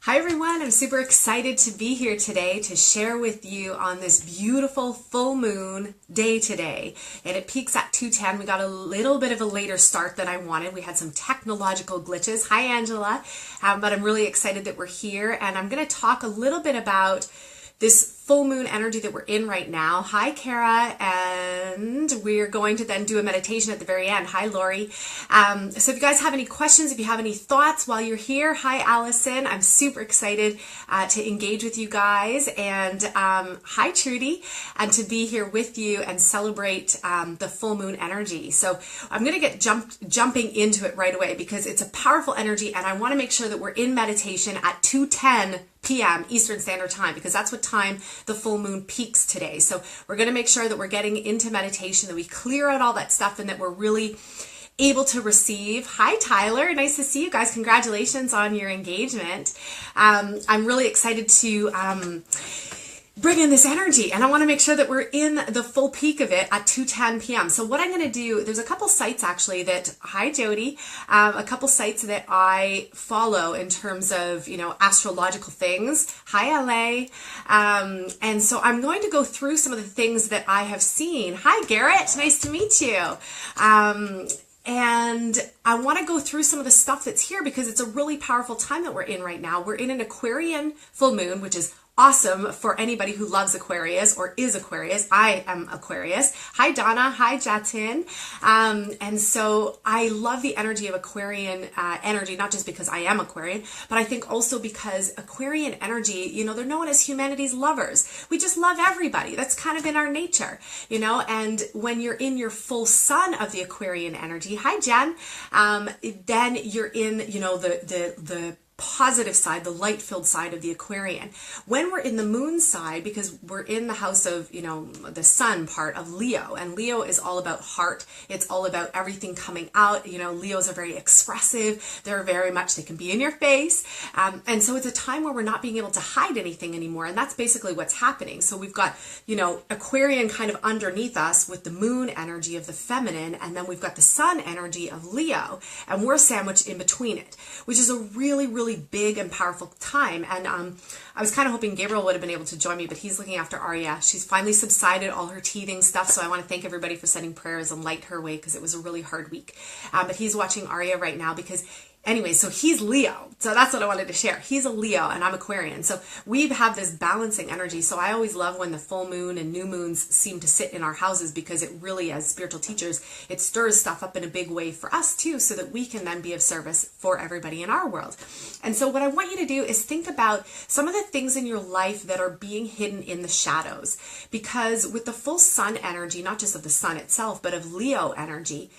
Hi everyone, I'm super excited to be here today to share with you on this beautiful full moon day today. And it peaks at 2:10. We got a little bit of a later start than I wanted. We had some technological glitches. Hi Angela, but I'm really excited that we're here, and I'm going to talk a little bit about this full moon energy that we're in right now. Hi Kara, and we're going to then do a meditation at the very end. Hi Lori. So if you guys have any questions, if you have any thoughts while you're here, hi Allison. I'm super excited to engage with you guys, and hi Trudy, and to be here with you and celebrate the full moon energy. So I'm going to get jumping into it right away because it's a powerful energy, and I want to make sure that we're in meditation at 2:10 p.m. Eastern Standard Time, because that's what time the full moon peaks today. So we're going to make sure that we're getting into meditation, that we clear out all that stuff, and that we're really able to receive. Hi Tyler, nice to see you guys. Congratulations on your engagement. I'm really excited to bring in this energy, and I want to make sure that we're in the full peak of it at 2:10 p.m. So what I'm going to do, there's a couple sites actually that, hi Jody, a couple sites that I follow in terms of, astrological things. Hi LA. And so I'm going to go through some of the things that I have seen. Hi Garrett, nice to meet you. And I want to go through some of the stuff that's here because it's a really powerful time that we're in right now. We're in an Aquarian full moon, which is awesome for anybody who loves Aquarius or is Aquarius. I am Aquarius. Hi Donna. Hi Jatin. And so I love the energy of Aquarian energy, not just because I am Aquarian, but I think also because Aquarian energy, they're known as humanity's lovers. We just love everybody. That's kind of in our nature, and when you're in your full sun of the Aquarian energy, hi Jen, then you're in, the positive side, the light-filled side of the Aquarian. When we're in the moon side, because we're in the house of, the sun part of Leo, and Leo is all about heart. It's all about everything coming out. Leos are very expressive. They can be in your face. And so it's a time where we're not being able to hide anything anymore. And that's basically what's happening. So we've got, Aquarian kind of underneath us with the moon energy of the feminine, and then we've got the sun energy of Leo, and we're sandwiched in between it, which is a really, really big and powerful time. And I was kind of hoping Gabriel would have been able to join me, but he's looking after Arya. She's finally subsided all her teething stuff, so I want to thank everybody for sending prayers and light her way because it was a really hard week. But he's watching Arya right now because anyway, so he's Leo. So that's what I wanted to share. He's a Leo and I'm Aquarian. So we have this balancing energy. So I always love when the full moon and new moons seem to sit in our houses, because it really, as spiritual teachers, it stirs stuff up in a big way for us too, so that we can then be of service for everybody in our world. And so what I want you to do is think about some of the things in your life that are being hidden in the shadows. Because with the full sun energy, not just of the sun itself, but of Leo energy,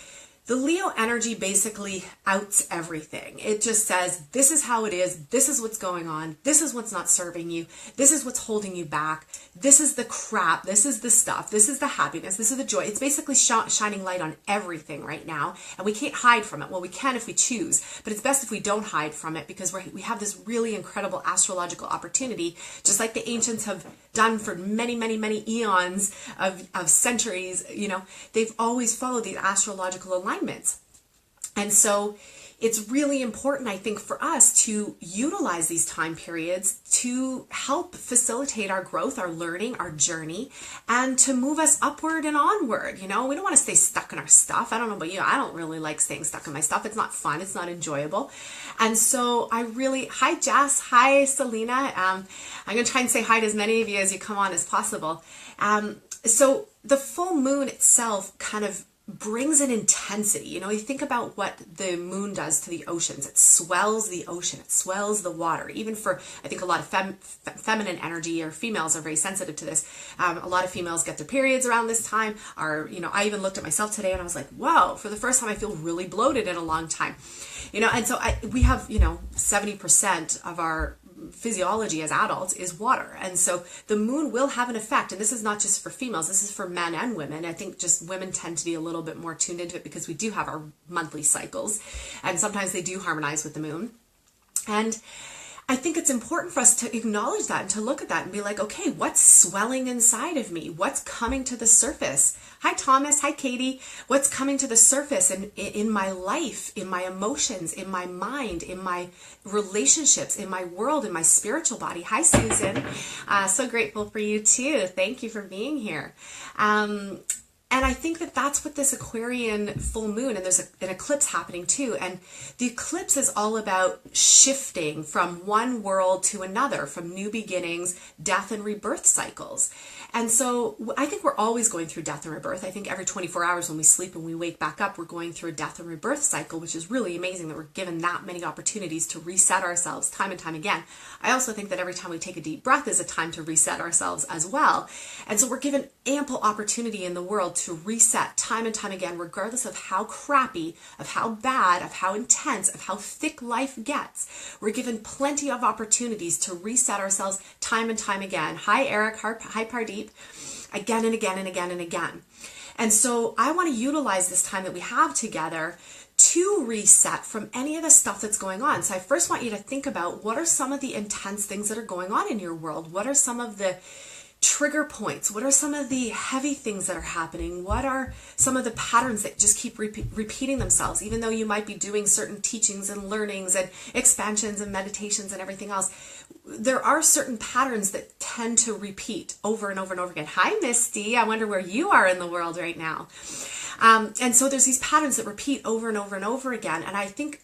the Leo energy basically outs everything. It just says, this is how it is. This is what's going on. This is what's not serving you. This is what's holding you back. This is the crap. This is the stuff. This is the happiness. This is the joy. It's basically shining light on everything right now. And we can't hide from it. Well, we can if we choose, but it's best if we don't hide from it, because we have this really incredible astrological opportunity, just like the ancients have done for many, many, many eons of centuries. They've always followed these astrological alignments. And so it's really important, I think, for us to utilize these time periods to help facilitate our growth, our learning, our journey, and to move us upward and onward. We don't want to stay stuck in our stuff. I don't know about you. I don't really like staying stuck in my stuff. It's not fun. It's not enjoyable. And so hi Jess, hi Selena. I'm going to try and say hi to as many of you as you come on as possible. So the full moon itself kind of brings an intensity. You think about what the moon does to the oceans. It swells the ocean. It swells the water. Even for, I think, a lot of feminine energy, or females are very sensitive to this. A lot of females get their periods around this time. I even looked at myself today and I was like, whoa, for the first time I feel really bloated in a long time. And so we have, 70% of our physiology as adults is water. And so the moon will have an effect. And this is not just for females, this is for men and women. I think just women tend to be a little bit more tuned into it because we do have our monthly cycles. And sometimes they do harmonize with the moon. And I think it's important for us to acknowledge that and to look at that and be like, okay, what's swelling inside of me? What's coming to the surface? Hi, Thomas. Hi, Katie. What's coming to the surface in my life, in my emotions, in my mind, in my relationships, in my world, in my spiritual body? Hi, Susan. So grateful for you too. Thank you for being here. And I think that that's what this Aquarian full moon, and there's an eclipse happening too. And the eclipse is all about shifting from one world to another, from new beginnings, death and rebirth cycles. And so I think we're always going through death and rebirth. I think every 24 hours when we sleep and we wake back up, we're going through a death and rebirth cycle, which is really amazing that we're given that many opportunities to reset ourselves time and time again. I also think that every time we take a deep breath is a time to reset ourselves as well. And so we're given ample opportunity in the world to reset time and time again, regardless of how crappy, of how bad, of how intense, of how thick life gets. We're given plenty of opportunities to reset ourselves time and time again. Hi, Eric. Hi, Pardeep. Again and again and again and again. And so I want to utilize this time that we have together to reset from any of the stuff that's going on. So I first want you to think about, what are some of the intense things that are going on in your world? What are some of the trigger points? What are some of the heavy things that are happening? What are some of the patterns that just keep repeating themselves? Even though you might be doing certain teachings and learnings and expansions and meditations and everything else, there are certain patterns that tend to repeat over and over and over again. Hi, Misty. I wonder where you are in the world right now. And so there's these patterns that repeat over and over and over again. And I think,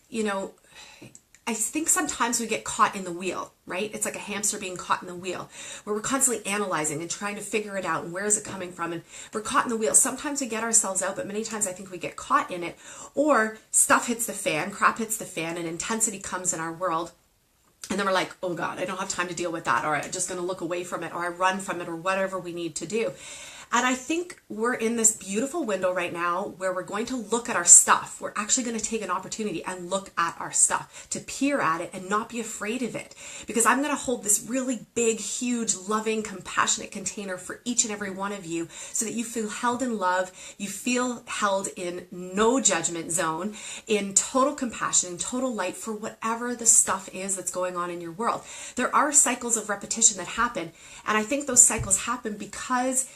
I think sometimes we get caught in the wheel, right? It's like a hamster being caught in the wheel, where we're constantly analyzing and trying to figure it out and where is it coming from, and we're caught in the wheel. Sometimes we get ourselves out, but many times I think we get caught in it, or stuff hits the fan, crap hits the fan, and intensity comes in our world. And then we're like, oh God, I don't have time to deal with that, or I'm just going to look away from it, or I run from it, or whatever we need to do. And I think we're in this beautiful window right now where we're going to look at our stuff. We're actually going to take an opportunity and look at our stuff, to peer at it and not be afraid of it. Because I'm going to hold this really big, huge, loving, compassionate container for each and every one of you, so that you feel held in love, you feel held in no judgment zone, in total compassion, in total light for whatever the stuff is that's going on in your world. There are cycles of repetition that happen. And I think those cycles happen because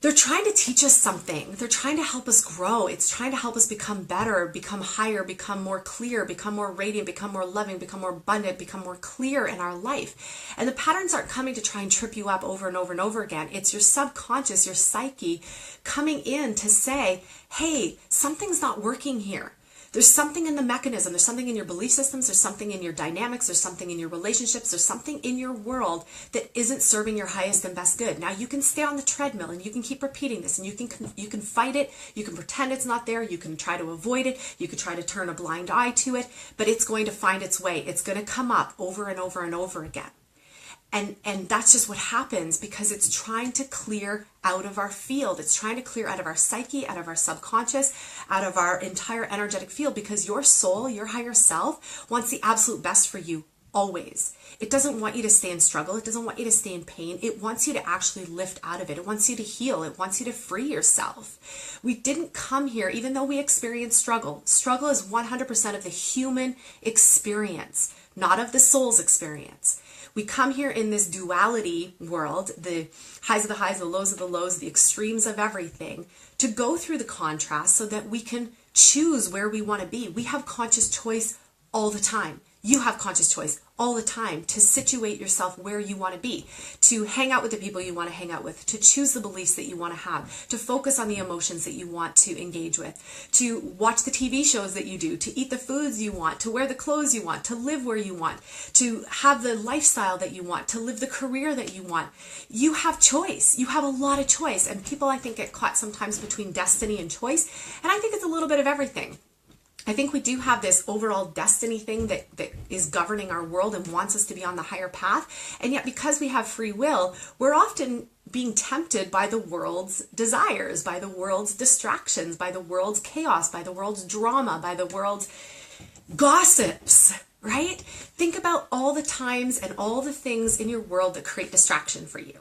they're trying to teach us something. They're trying to help us grow. It's trying to help us become better, become higher, become more clear, become more radiant, become more loving, become more abundant, become more clear in our life. And the patterns aren't coming to try and trip you up over and over and over again. It's your subconscious, your psyche coming in to say, hey, something's not working here. There's something in the mechanism, there's something in your belief systems, there's something in your dynamics, there's something in your relationships, there's something in your world that isn't serving your highest and best good. Now you can stay on the treadmill and you can keep repeating this, and you can fight it, you can pretend it's not there, you can try to avoid it, you can try to turn a blind eye to it, but it's going to find its way. It's going to come up over and over and over again. And that's just what happens, because it's trying to clear out of our field. It's trying to clear out of our psyche, out of our subconscious, out of our entire energetic field, because your soul, your higher self, wants the absolute best for you always. It doesn't want you to stay in struggle. It doesn't want you to stay in pain. It wants you to actually lift out of it. It wants you to heal. It wants you to free yourself. We didn't come here, even though we experience struggle. Struggle is 100% of the human experience, not of the soul's experience. We come here in this duality world, the highs of the highs, the lows of the lows, the extremes of everything, to go through the contrast so that we can choose where we want to be. We have conscious choice all the time. You have conscious choice all the time to situate yourself where you want to be, to hang out with the people you want to hang out with, to choose the beliefs that you want to have, to focus on the emotions that you want to engage with, to watch the TV shows that you do, to eat the foods you want, to wear the clothes you want, to live where you want, to have the lifestyle that you want, to live the career that you want. You have choice. You have a lot of choice. And people, I think, get caught sometimes between destiny and choice. And I think it's a little bit of everything. I think we do have this overall destiny thing that is governing our world and wants us to be on the higher path. And yet, because we have free will, we're often being tempted by the world's desires, by the world's distractions, by the world's chaos, by the world's drama, by the world's gossips, right? Think about all the times and all the things in your world that create distraction for you.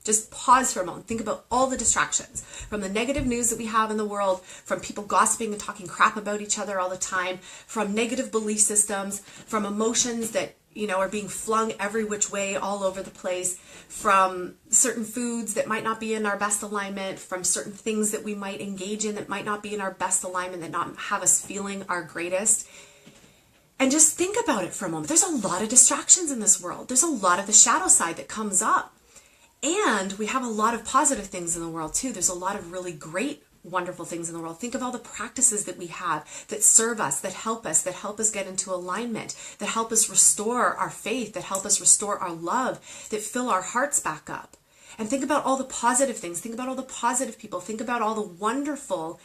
Just pause for a moment. Think about all the distractions, from the negative news that we have in the world, from people gossiping and talking crap about each other all the time, from negative belief systems, from emotions that are being flung every which way all over the place, from certain foods that might not be in our best alignment, from certain things that we might engage in that might not be in our best alignment, that not have us feeling our greatest. And just think about it for a moment. There's a lot of distractions in this world. There's a lot of the shadow side that comes up. And we have a lot of positive things in the world too. There's a lot of really great, wonderful things in the world. Think of all the practices that we have that serve us, that help us get into alignment, that help us restore our faith, that help us restore our love, that fill our hearts back up. And think about all the positive things. Think about all the positive people. Think about all the wonderful,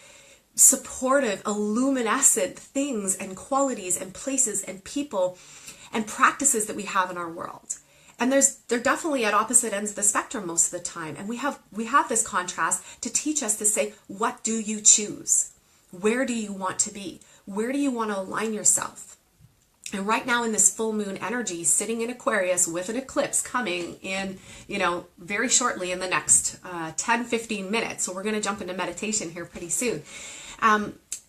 supportive, illuminescent things and qualities and places and people and practices that we have in our world. And they're definitely at opposite ends of the spectrum most of the time. And we have this contrast to teach us to say, what do you choose? Where do you want to be? Where do you want to align yourself? And right now in this full moon energy, sitting in Aquarius with an eclipse coming in, very shortly in the next 10, 15 minutes. So we're going to jump into meditation here pretty soon.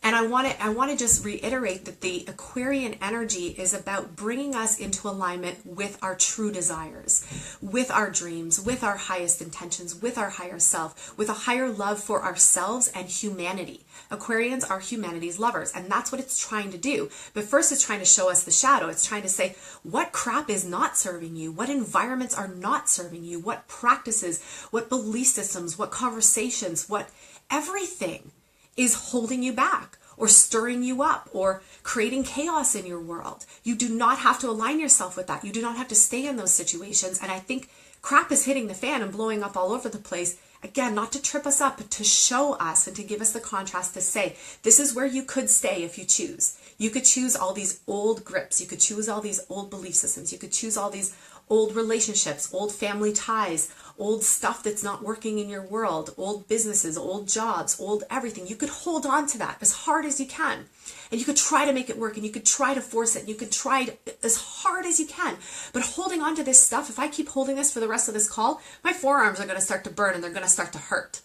And I want to just reiterate that the Aquarian energy is about bringing us into alignment with our true desires, with our dreams, with our highest intentions, with our higher self, with a higher love for ourselves and humanity. Aquarians are humanity's lovers, and that's what it's trying to do. But first it's trying to show us the shadow. It's trying to say, what crap is not serving you? What environments are not serving you? What practices, what belief systems, what conversations, what everything is holding you back or stirring you up or creating chaos in your world. You do not have to align yourself with that. You do not have to stay in those situations. And I think crap is hitting the fan and blowing up all over the place. Again, not to trip us up, but to show us and to give us the contrast to say, this is where you could stay if you choose. You could choose all these old grips. You could choose all these old belief systems. You could choose all these old relationships, old family ties, old stuff that's not working in your world, old businesses, old jobs, old everything. You could hold on to that as hard as you can. And you could try to make it work, and you could try to force it, and you could try as hard as you can. But holding on to this stuff, if I keep holding this for the rest of this call, my forearms are going to start to burn and they're going to start to hurt.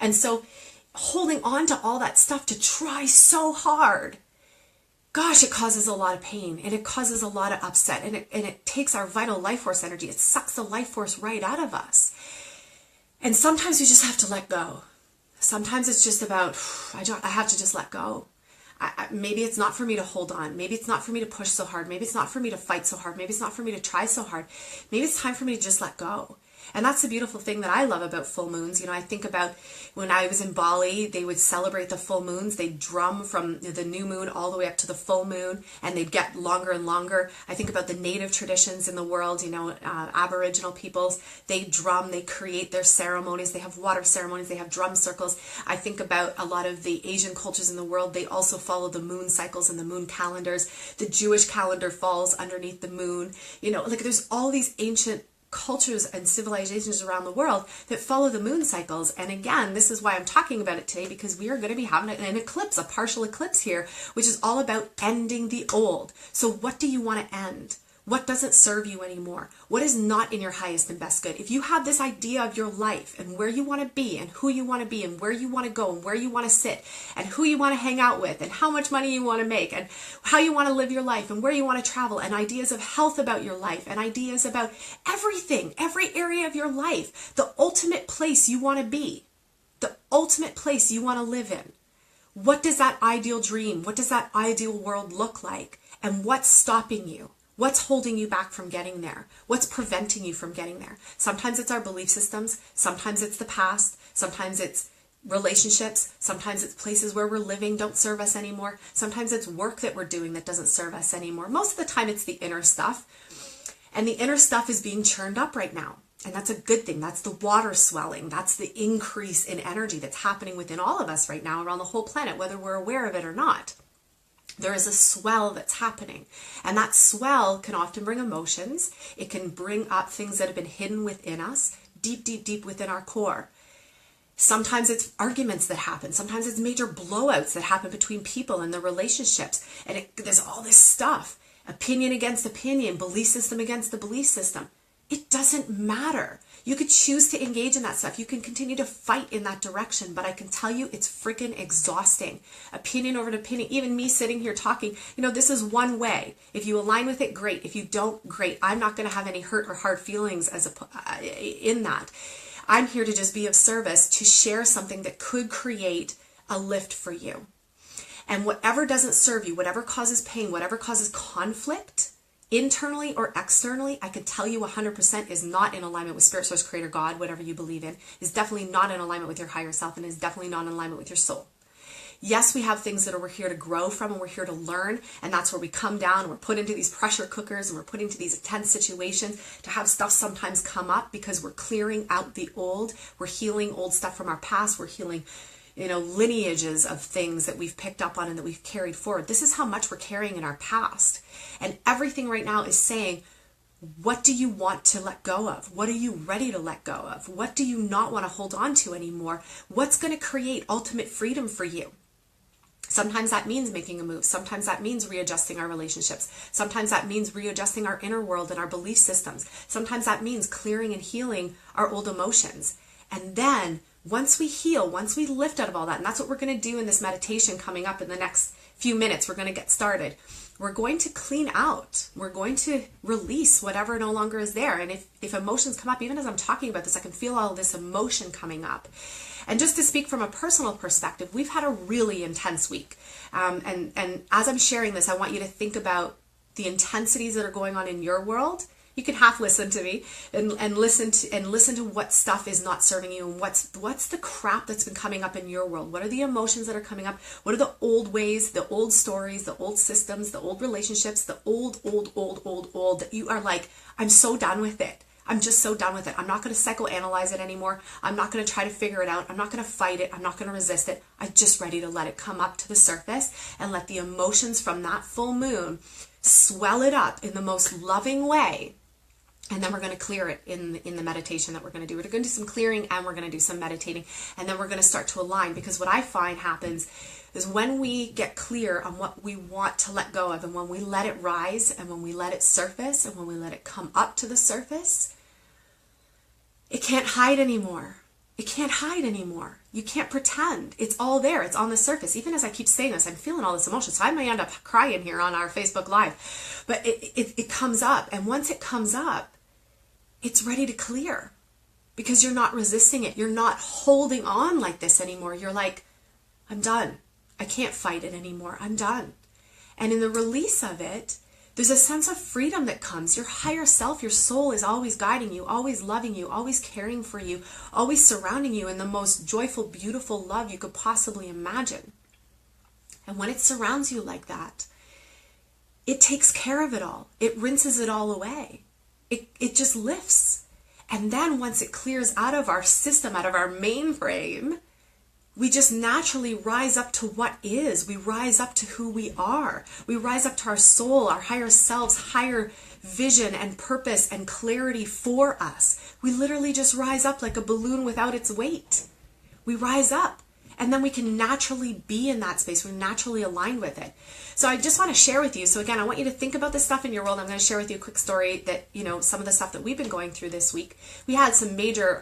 And so holding on to all that stuff to try so hard, gosh, it causes a lot of pain, and it causes a lot of upset, and it takes our vital life force energy. It sucks the life force right out of us. And sometimes we just have to let go. Sometimes it's just about, I have to just let go. Maybe it's not for me to hold on. Maybe it's not for me to push so hard. Maybe it's not for me to fight so hard. Maybe it's not for me to try so hard. Maybe it's time for me to just let go. And that's the beautiful thing that I love about full moons. I think about when I was in Bali, they would celebrate the full moons. They'd drum from the new moon all the way up to the full moon, and they'd get longer and longer. I think about the native traditions in the world, Aboriginal peoples. They drum, they create their ceremonies. They have water ceremonies, they have drum circles. I think about a lot of the Asian cultures in the world. They also follow the moon cycles and the moon calendars. The Jewish calendar falls underneath the moon. There's all these ancient cultures and civilizations around the world that follow the moon cycles. And again, this is why I'm talking about it today, because we are going to be having an eclipse, a partial eclipse here, which is all about ending the old. So what do you want to end? What doesn't serve you anymore? What is not in your highest and best good? If you have this idea of your life and where you want to be and who you want to be and where you want to go and where you want to sit and who you want to hang out with and how much money you want to make and how you want to live your life and where you want to travel and ideas of health about your life and ideas about everything, every area of your life, the ultimate place you want to be, the ultimate place you want to live in. What does that ideal dream, what does that ideal world look like? And what's stopping you? What's holding you back from getting there? What's preventing you from getting there? Sometimes it's our belief systems. Sometimes it's the past. Sometimes it's relationships. Sometimes it's places where we're living don't serve us anymore. Sometimes it's work that we're doing that doesn't serve us anymore. Most of the time it's the inner stuff. And the inner stuff is being churned up right now. And that's a good thing. That's the water swelling. That's the increase in energy that's happening within all of us right now around the whole planet, whether we're aware of it or not. There is a swell that's happening, and that swell can often bring emotions. It can bring up things that have been hidden within us, deep, deep, deep within our core. Sometimes it's arguments that happen. Sometimes it's major blowouts that happen between people and their relationships. And there's all this stuff, opinion against opinion, belief system against the belief system. It doesn't matter. You could choose to engage in that stuff. You can continue to fight in that direction, but I can tell you it's freaking exhausting. Opinion over opinion, even me sitting here talking, this is one way. If you align with it, great. If you don't, great. I'm not going to have any hurt or hard feelings in that. I'm here to just be of service, to share something that could create a lift for you. And whatever doesn't serve you, whatever causes pain, whatever causes conflict, internally or externally, I could tell you 100% is not in alignment with Spirit Source, Creator, God, whatever you believe in, is definitely not in alignment with your higher self, and is definitely not in alignment with your soul. Yes, we have things that we're here to grow from, and we're here to learn, and that's where we come down and we're put into these pressure cookers and we're put into these intense situations to have stuff sometimes come up because we're clearing out the old. We're healing old stuff from our past. We're healing lineages of things that we've picked up on and that we've carried forward. This is how much we're carrying in our past. And everything right now is saying, what do you want to let go of? What are you ready to let go of? What do you not want to hold on to anymore? What's going to create ultimate freedom for you? Sometimes that means making a move. Sometimes that means readjusting our relationships. Sometimes that means readjusting our inner world and our belief systems. Sometimes that means clearing and healing our old emotions. And then once we heal, once we lift out of all that, and that's what we're going to do in this meditation coming up in the next few minutes, we're going to get started. We're going to clean out. We're going to release whatever no longer is there. And if emotions come up, even as I'm talking about this, I can feel all this emotion coming up. And just to speak from a personal perspective, we've had a really intense week. And as I'm sharing this, I want you to think about the intensities that are going on in your world. You can half listen to me and listen to what stuff is not serving you, and what's the crap that's been coming up in your world. What are the emotions that are coming up? What are the old ways, the old stories, the old systems, the old relationships, the old that you are like, I'm so done with it. I'm just so done with it. I'm not going to psychoanalyze it anymore. I'm not going to try to figure it out. I'm not going to fight it. I'm not going to resist it. I'm just ready to let it come up to the surface and let the emotions from that full moon swell it up in the most loving way. And then we're going to clear it in the meditation that we're going to do. We're going to do some clearing and we're going to do some meditating. And then we're going to start to align, because what I find happens is when we get clear on what we want to let go of, and when we let it rise, and when we let it surface, and when we let it come up to the surface, it can't hide anymore. It can't hide anymore. You can't pretend. It's all there. It's on the surface. Even as I keep saying this, I'm feeling all this emotion. So I may end up crying here on our Facebook Live. But it comes up. And once it comes up, it's ready to clear, because you're not resisting it. You're not holding on like this anymore. You're like, I'm done. I can't fight it anymore. I'm done. And in the release of it, there's a sense of freedom that comes. Your higher self, your soul, is always guiding you, always loving you, always caring for you, always surrounding you in the most joyful, beautiful love you could possibly imagine. And when it surrounds you like that, it takes care of it all. It rinses it all away. It just lifts. And then once it clears out of our system, out of our mainframe, we just naturally rise up to what is. We rise up to who we are. We rise up to our soul, our higher selves, higher vision and purpose and clarity for us. We literally just rise up like a balloon without its weight. We rise up. And then we can naturally be in that space. We're naturally aligned with it. So I just want to share with you. So again, I want you to think about this stuff in your world. I'm going to share with you a quick story that, some of the stuff that we've been going through this week. We had some major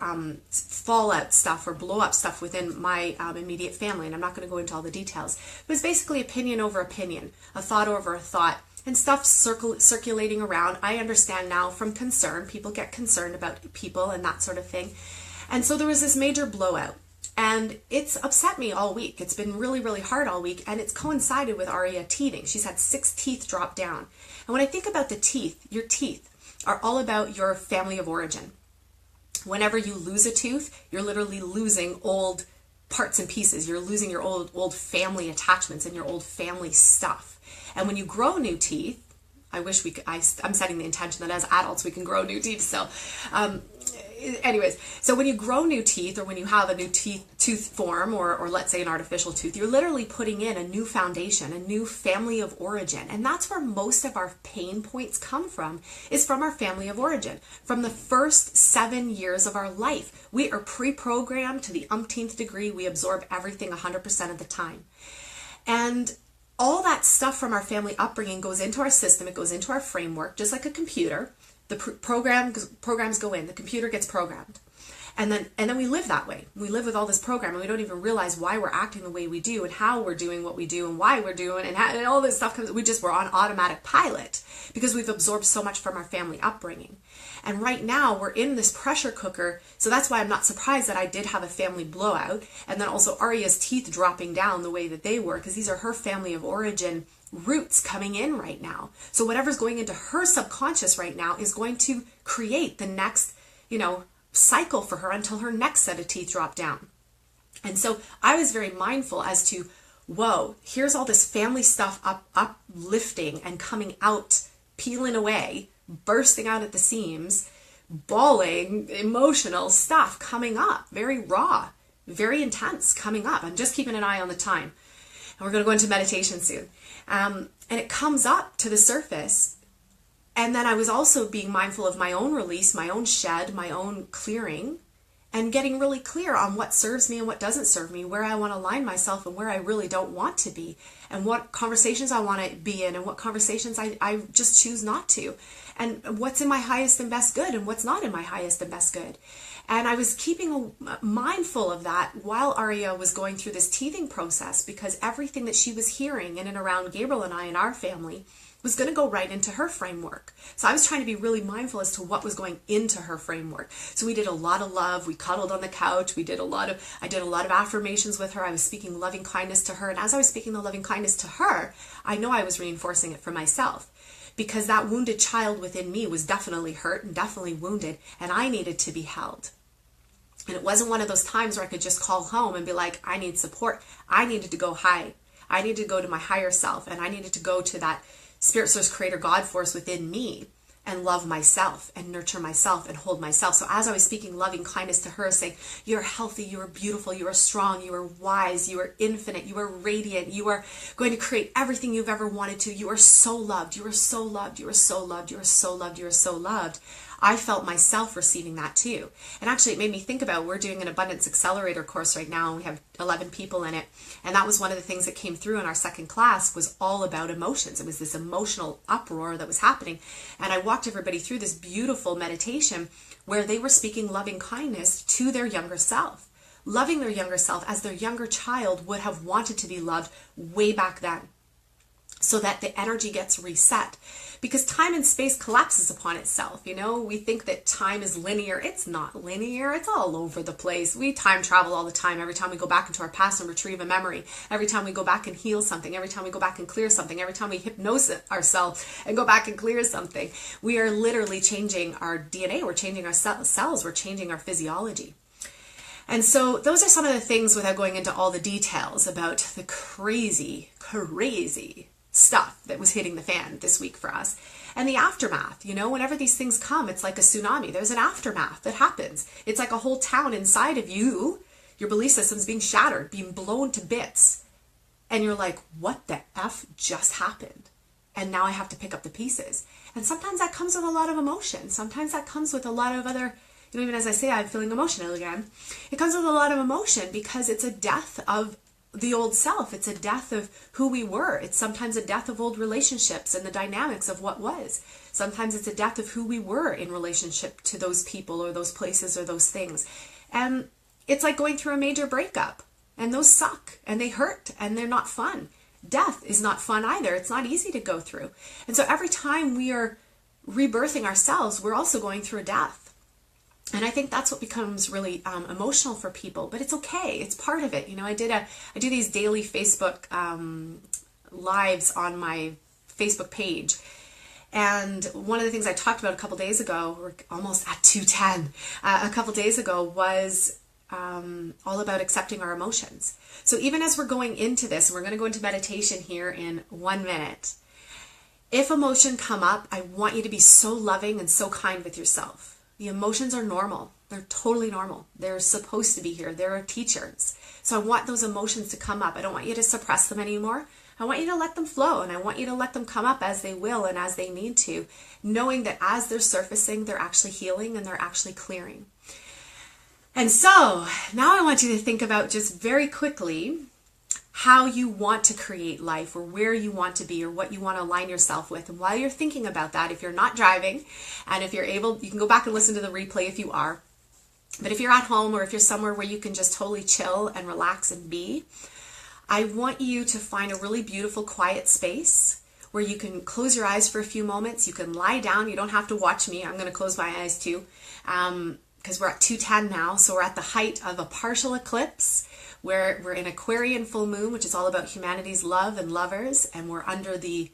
fallout stuff or blow up stuff within my immediate family. And I'm not going to go into all the details. It was basically opinion over opinion, a thought over a thought, and stuff circulating around. I understand now from concern. People get concerned about people and that sort of thing. And so there was this major blowout. And it's upset me all week. It's been really, really hard all week. And it's coincided with Aria teething. She's had 6 teeth drop down. And when I think about the teeth, your teeth are all about your family of origin. Whenever you lose a tooth, you're literally losing old parts and pieces. You're losing your old family attachments and your old family stuff. And when you grow new teeth, I wish we could, I'm setting the intention that as adults we can grow new teeth. So anyways, so when you grow new teeth, or when you have a new tooth form, or let's say an artificial tooth, you're literally putting in a new foundation, a new family of origin. And that's where most of our pain points come from, is from our family of origin. From the first 7 years of our life, we are pre-programmed to the umpteenth degree. We absorb everything 100% of the time. And all that stuff from our family upbringing goes into our system. It goes into our framework, just like a computer. The programs go in, the computer gets programmed. And then we live that way. We live with all this program and we don't even realize why we're acting the way we do and how we're doing what we do and why we're doing and all this stuff comes. We're on automatic pilot because we've absorbed so much from our family upbringing. And right now we're in this pressure cooker. So that's why I'm not surprised that I did have a family blowout. And then also Aria's teeth dropping down the way that they were, because these are her family of origin roots coming in right now. So whatever's going into her subconscious right now is going to create the next, cycle for her until her next set of teeth drop down. And so I was very mindful as to, whoa, here's all this family stuff uplifting and coming out, peeling away, bursting out at the seams, bawling, emotional stuff coming up, very raw, very intense coming up. I'm just keeping an eye on the time. And we're going to go into meditation soon. And it comes up to the surface. And then I was also being mindful of my own release, my own shed, my own clearing, and getting really clear on what serves me and what doesn't serve me, where I want to align myself and where I really don't want to be, and what conversations I want to be in and what conversations I just choose not to, and what's in my highest and best good and what's not in my highest and best good. And I was keeping mindful of that while Aria was going through this teething process, because everything that she was hearing in and around Gabriel and I and our family was going to go right into her framework. So I was trying to be really mindful as to what was going into her framework. So we did a lot of love. We cuddled on the couch. I did a lot of affirmations with her. I was speaking loving kindness to her. And as I was speaking the loving kindness to her, I know I was reinforcing it for myself, because that wounded child within me was definitely hurt and definitely wounded, and I needed to be held. And it wasn't one of those times where I could just call home and be like, I need support. I needed to go high. I needed to go to my higher self, and I needed to go to that Spirit Source Creator God Force within me and love myself and nurture myself and hold myself. So as I was speaking loving kindness to her, saying, you're healthy, you are beautiful, you are strong, you are wise, you are infinite, you are radiant, you are going to create everything you've ever wanted to. You are so loved, you are so loved, you are so loved, you are so loved, you are so loved. I felt myself receiving that too. And actually it made me think about, we're doing an Abundance Accelerator course right now, and we have 11 people in it. And that was one of the things that came through in our second class, was all about emotions. It was this emotional uproar that was happening. And I walked everybody through this beautiful meditation where they were speaking loving kindness to their younger self, loving their younger self as their younger child would have wanted to be loved way back then, so that the energy gets reset. Because time and space collapses upon itself. We think that time is linear. It's not linear. It's all over the place. We time travel all the time. Every time we go back into our past and retrieve a memory, every time we go back and heal something, every time we go back and clear something, every time we hypnose ourselves and go back and clear something, we are literally changing our DNA. We're changing our cells. We're changing our physiology. And so those are some of the things, without going into all the details, about the crazy stuff that was hitting the fan this week for us. And the aftermath, whenever these things come, it's like a tsunami. There's an aftermath that happens. It's like a whole town inside of you, your belief system's being shattered, being blown to bits. And you're like, what the F just happened? And now I have to pick up the pieces. And sometimes that comes with a lot of emotion. Sometimes that comes with a lot of other, even as I say, I'm feeling emotional again. It comes with a lot of emotion because it's a death of the old self. It's a death of who we were. It's sometimes a death of old relationships and the dynamics of what was. Sometimes it's a death of who we were in relationship to those people or those places or those things. And it's like going through a major breakup, and those suck and they hurt and they're not fun. Death is not fun either. It's not easy to go through. And so every time we are rebirthing ourselves, we're also going through a death. And I think that's what becomes really emotional for people, but it's okay. It's part of it. I do these daily Facebook lives on my Facebook page. And one of the things I talked about a couple days ago, we're almost at 210, a couple days ago, was all about accepting our emotions. So even as we're going into this, and we're going to go into meditation here in 1 minute, if emotion come up, I want you to be so loving and so kind with yourself. The emotions are normal. They're totally normal. They're supposed to be here. They're our teachers. So I want those emotions to come up. I don't want you to suppress them anymore. I want you to let them flow, and I want you to let them come up as they will and as they need to, knowing that as they're surfacing, they're actually healing and they're actually clearing. And so now I want you to think about, just very quickly, how you want to create life, or where you want to be, or what you want to align yourself with. And while you're thinking about that, if you're not driving, and if you're able, you can go back and listen to the replay if you are. But if you're at home, or if you're somewhere where you can just totally chill and relax and be, I want you to find a really beautiful, quiet space where you can close your eyes for a few moments. You can lie down. You don't have to watch me. I'm going to close my eyes too, because we're at 2:10 now. So we're at the height of a partial eclipse, where we're in Aquarian full moon, which is all about humanity's love and lovers. And we're under the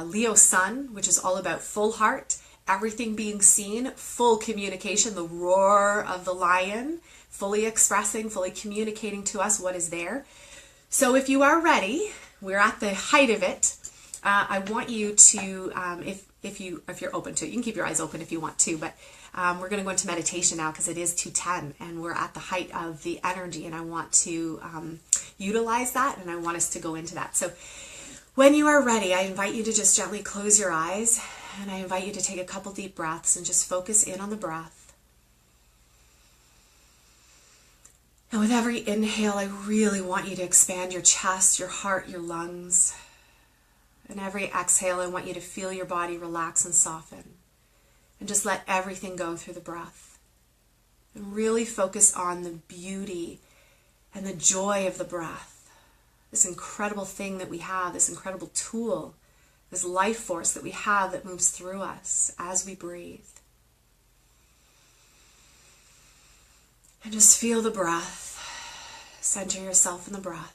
Leo sun, which is all about full heart, everything being seen, full communication, the roar of the lion, fully expressing, fully communicating to us what is there. So if you are ready, we're at the height of it. I want you to, if you're open to it, you can keep your eyes open if you want to, but we're going to go into meditation now because it is 2:10 and we're at the height of the energy, and I want to utilize that, and I want us to go into that. So when you are ready, I invite you to just gently close your eyes, and I invite you to take a couple deep breaths and just focus in on the breath. And with every inhale, I really want you to expand your chest, your heart, your lungs. And every exhale, I want you to feel your body relax and soften. And just let everything go through the breath. And really focus on the beauty and the joy of the breath. This incredible thing that we have, this incredible tool, this life force that we have that moves through us as we breathe. And just feel the breath. Center yourself in the breath.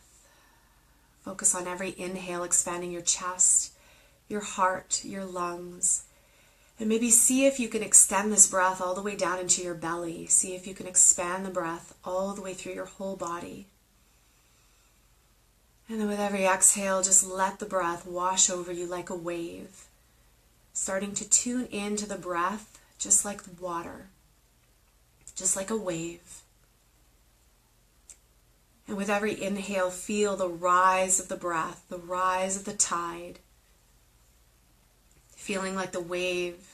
Focus on every inhale, expanding your chest, your heart, your lungs. And maybe see if you can extend this breath all the way down into your belly. See if you can expand the breath all the way through your whole body. And then with every exhale, just let the breath wash over you like a wave. Starting to tune into the breath just like water, just like a wave. And with every inhale, feel the rise of the breath, the rise of the tide. Feeling like the wave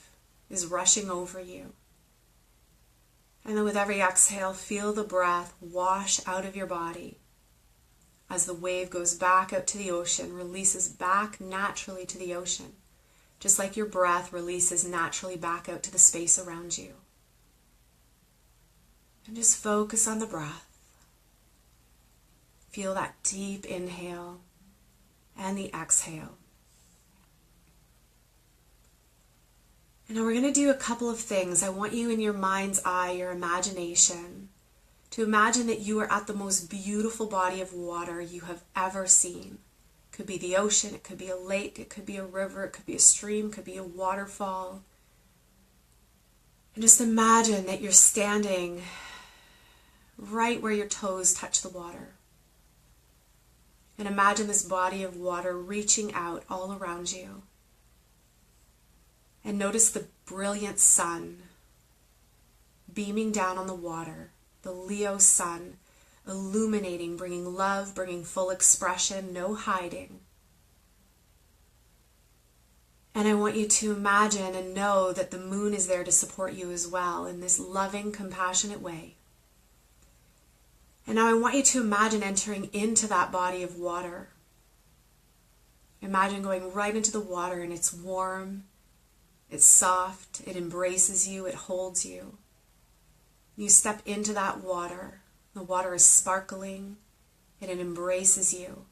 is rushing over you. And then with every exhale, feel the breath wash out of your body as the wave goes back out to the ocean, releases back naturally to the ocean, just like your breath releases naturally back out to the space around you. And just focus on the breath. Feel that deep inhale and the exhale. And now we're going to do a couple of things. I want you in your mind's eye, your imagination, to imagine that you are at the most beautiful body of water you have ever seen. It could be the ocean, it could be a lake, it could be a river, it could be a stream, it could be a waterfall. And just imagine that you're standing right where your toes touch the water. And imagine this body of water reaching out all around you. And notice the brilliant sun beaming down on the water, the Leo sun illuminating, bringing love, bringing full expression, no hiding. And I want you to imagine and know that the moon is there to support you as well in this loving, compassionate way. And now I want you to imagine entering into that body of water. Imagine going right into the water, and it's warm, it's soft, it embraces you, it holds you. You step into that water. The water is sparkling, and it embraces you.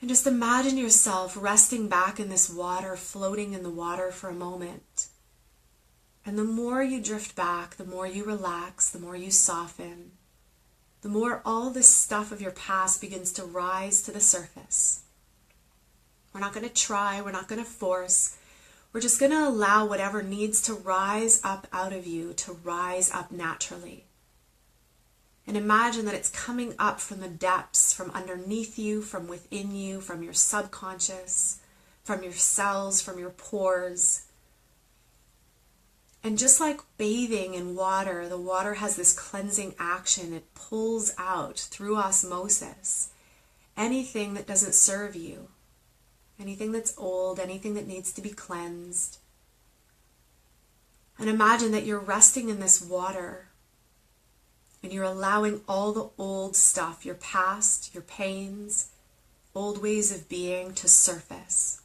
And just imagine yourself resting back in this water, floating in the water for a moment. And the more you drift back, the more you relax, the more you soften, the more all this stuff of your past begins to rise to the surface. We're not going to try, we're not going to force. We're just going to allow whatever needs to rise up out of you to rise up naturally. And imagine that it's coming up from the depths, from underneath you, from within you, from your subconscious, from your cells, from your pores. And just like bathing in water, the water has this cleansing action. It pulls out through osmosis anything that doesn't serve you, anything that's old, anything that needs to be cleansed. And imagine that you're resting in this water, And you're allowing all the old stuff, your past, your pains, old ways of being to surface.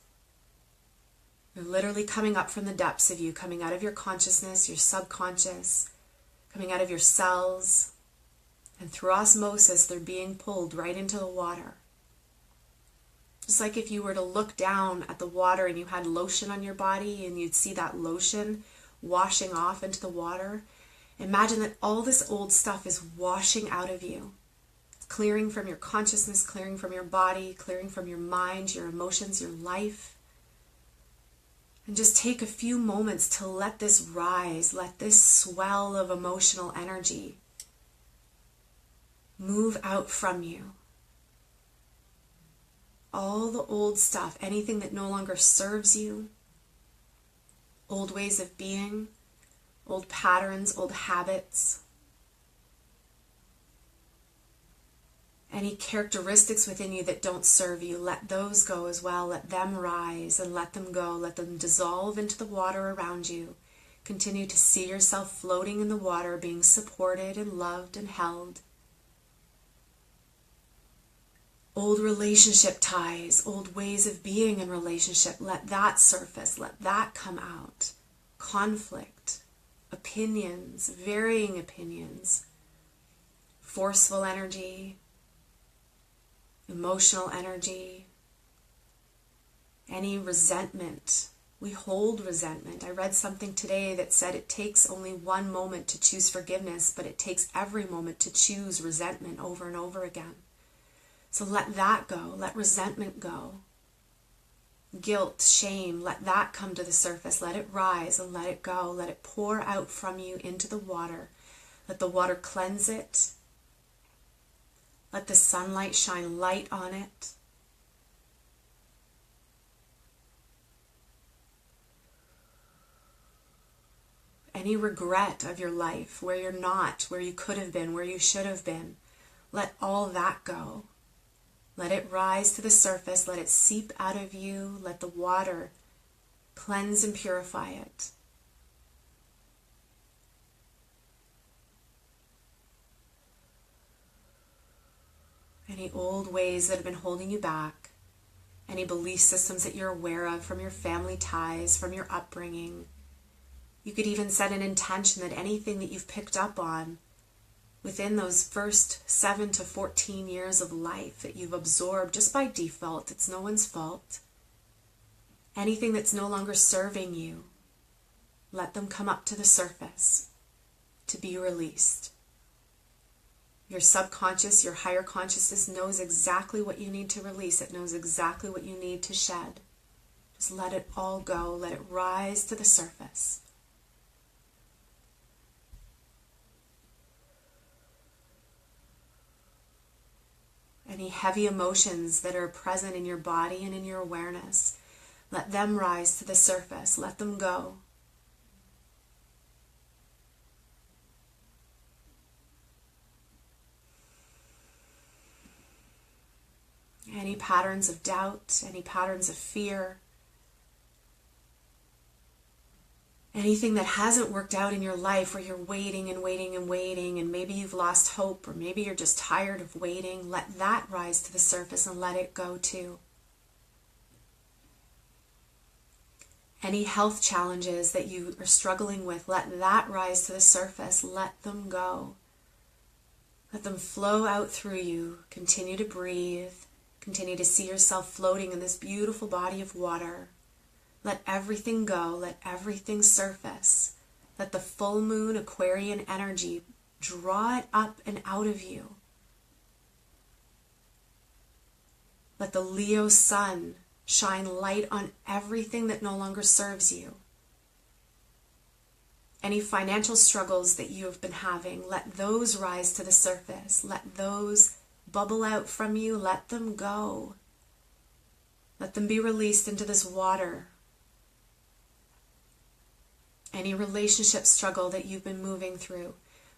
You're literally coming up from the depths of you, coming out of your consciousness, your subconscious, coming out of your cells. And through osmosis, they're being pulled right into the water. Just like if you were to look down at the water and you had lotion on your body and you'd see that lotion washing off into the water. Imagine that all this old stuff is washing out of you, clearing from your consciousness, clearing from your body, clearing from your mind, your emotions, your life. And just take a few moments to let this rise, let this swell of emotional energy move out from you. All the old stuff, anything that no longer serves you, old ways of being, old patterns, old habits, any characteristics within you that don't serve you, let those go as well. Let them rise and let them go. Let them dissolve into the water around you. Continue to see yourself floating in the water, being supported and loved and held. Old relationship ties, old ways of being in relationship, let that surface, let that come out. Conflict, opinions, varying opinions, forceful energy, emotional energy, any resentment. We hold resentment. I read something today that said it takes only one moment to choose forgiveness, but it takes every moment to choose resentment over and over again. So let that go. Let resentment go. Guilt, shame, let that come to the surface. Let it rise and let it go. Let it pour out from you into the water. Let the water cleanse it. Let the sunlight shine light on it. Any regret of your life, where you're not, where you could have been, where you should have been, let all that go. Let it rise to the surface. Let it seep out of you. Let the water cleanse and purify it. Any old ways that have been holding you back, any belief systems that you're aware of from your family ties, from your upbringing. You could even set an intention that anything that you've picked up on within those first 7 to 14 years of life that you've absorbed just by default, it's no one's fault. Anything that's no longer serving you, let them come up to the surface to be released. Your subconscious, your higher consciousness knows exactly what you need to release. It knows exactly what you need to shed. Just let it all go. Let it rise to the surface. Any heavy emotions that are present in your body and in your awareness, let them rise to the surface. Let them go. Any patterns of doubt, any patterns of fear, anything that hasn't worked out in your life where you're waiting and waiting and waiting, and maybe you've lost hope, or maybe you're just tired of waiting, let that rise to the surface and let it go too. Any health challenges that you are struggling with, let that rise to the surface. Let them go. Let them flow out through you. Continue to breathe. Continue to see yourself floating in this beautiful body of water. Let everything go. Let everything surface. Let the full moon Aquarian energy draw it up and out of you. Let the Leo sun shine light on everything that no longer serves you. Any financial struggles that you have been having, let those rise to the surface. Let those bubble out from you. Let them go. Let them be released into this water. Any relationship struggle that you've been moving through,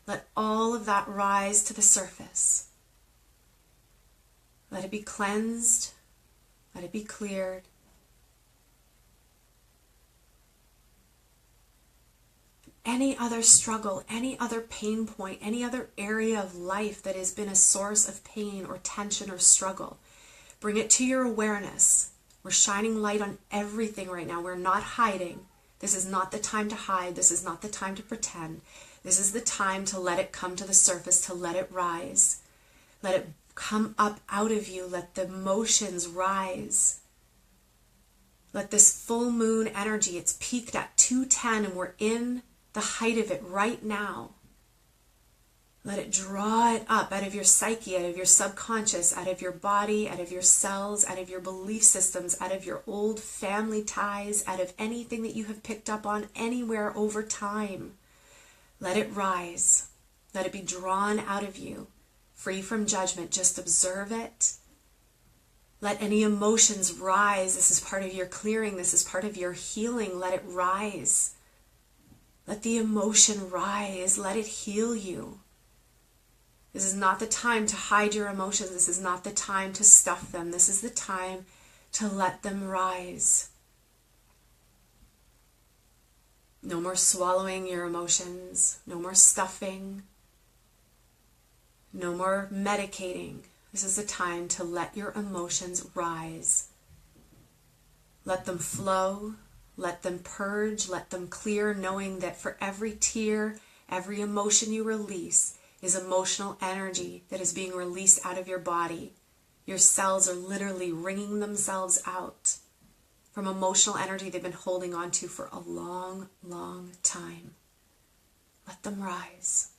let all of that rise to the surface. Let it be cleansed. Let it be cleared. any other struggle, any other pain point, any other area of life that has been a source of pain or tension or struggle. Bring it to your awareness. We're shining light on everything right now. We're not hiding. This is not the time to hide. This is not the time to pretend. This is the time to let it come to the surface, to let it rise. Let it come up out of you. Let the emotions rise. Let this full moon energy, it's peaked at 210 and we're in the height of it right now. Let it draw it up out of your psyche, out of your subconscious, out of your body, out of your cells, out of your belief systems, out of your old family ties, out of anything that you have picked up on anywhere over time. Let it rise. Let it be drawn out of you, free from judgment. Just observe it. Let any emotions rise. This is part of your clearing. This is part of your healing. Let it rise. Let the emotion rise. Let it heal you. This is not the time to hide your emotions. This is not the time to stuff them. This is the time to let them rise. No more swallowing your emotions. No more stuffing. No more medicating. This is the time to let your emotions rise. Let them flow. Let them purge. Let them clear, knowing that for every tear, every emotion you release, is emotional energy that is being released out of your body. Your cells are literally wringing themselves out from emotional energy they've been holding on to for a long, long time. Let them rise.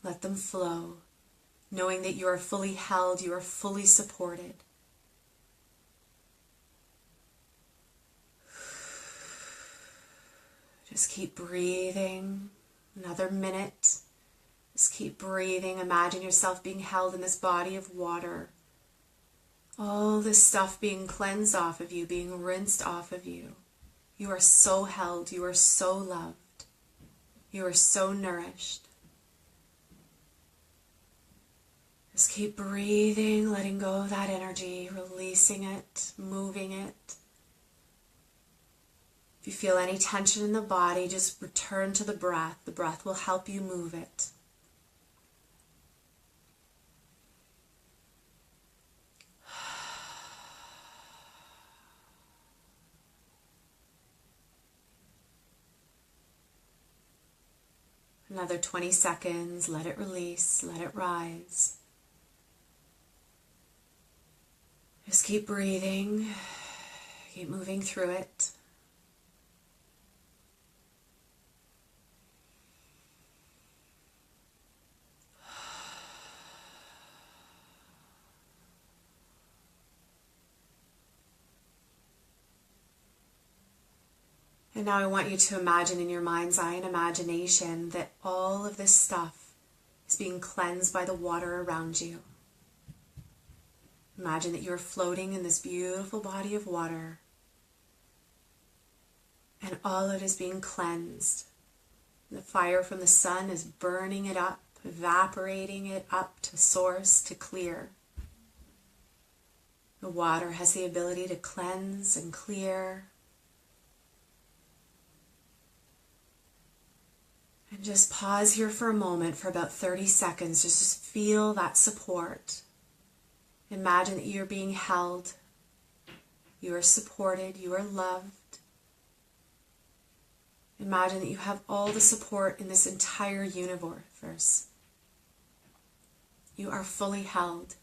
Let them flow, knowing that you are fully held, you are fully supported. Just keep breathing. Another minute. Just keep breathing. Imagine yourself being held in this body of water. All this stuff being cleansed off of you, being rinsed off of you. You are so held. You are so loved. You are so nourished. Just keep breathing, letting go of that energy, releasing it, moving it. If you feel any tension in the body, just return to the breath. The breath will help you move it. Another 20 seconds, let it release, let it rise. Just keep breathing, keep moving through it. And now I want you to imagine in your mind's eye and imagination that all of this stuff is being cleansed by the water around you. Imagine that you're floating in this beautiful body of water and all of it is being cleansed. The fire from the sun is burning it up, evaporating it up to source, to clear. The water has the ability to cleanse and clear. And just pause here for a moment, for about 30 seconds. Just feel that support. Imagine that you're being held. You are supported. You are loved. Imagine that you have all the support in this entire universe. You are fully held.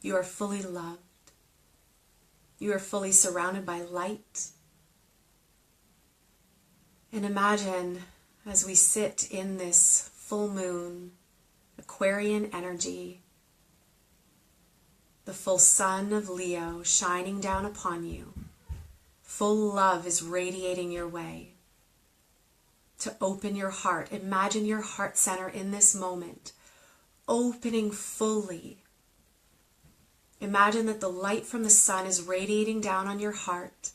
You are fully loved. You are fully surrounded by light. And imagine, as we sit in this full moon, Aquarian energy, the full sun of Leo shining down upon you, full love is radiating your way. To open your heart, imagine your heart center in this moment, opening fully. Imagine that the light from the sun is radiating down on your heart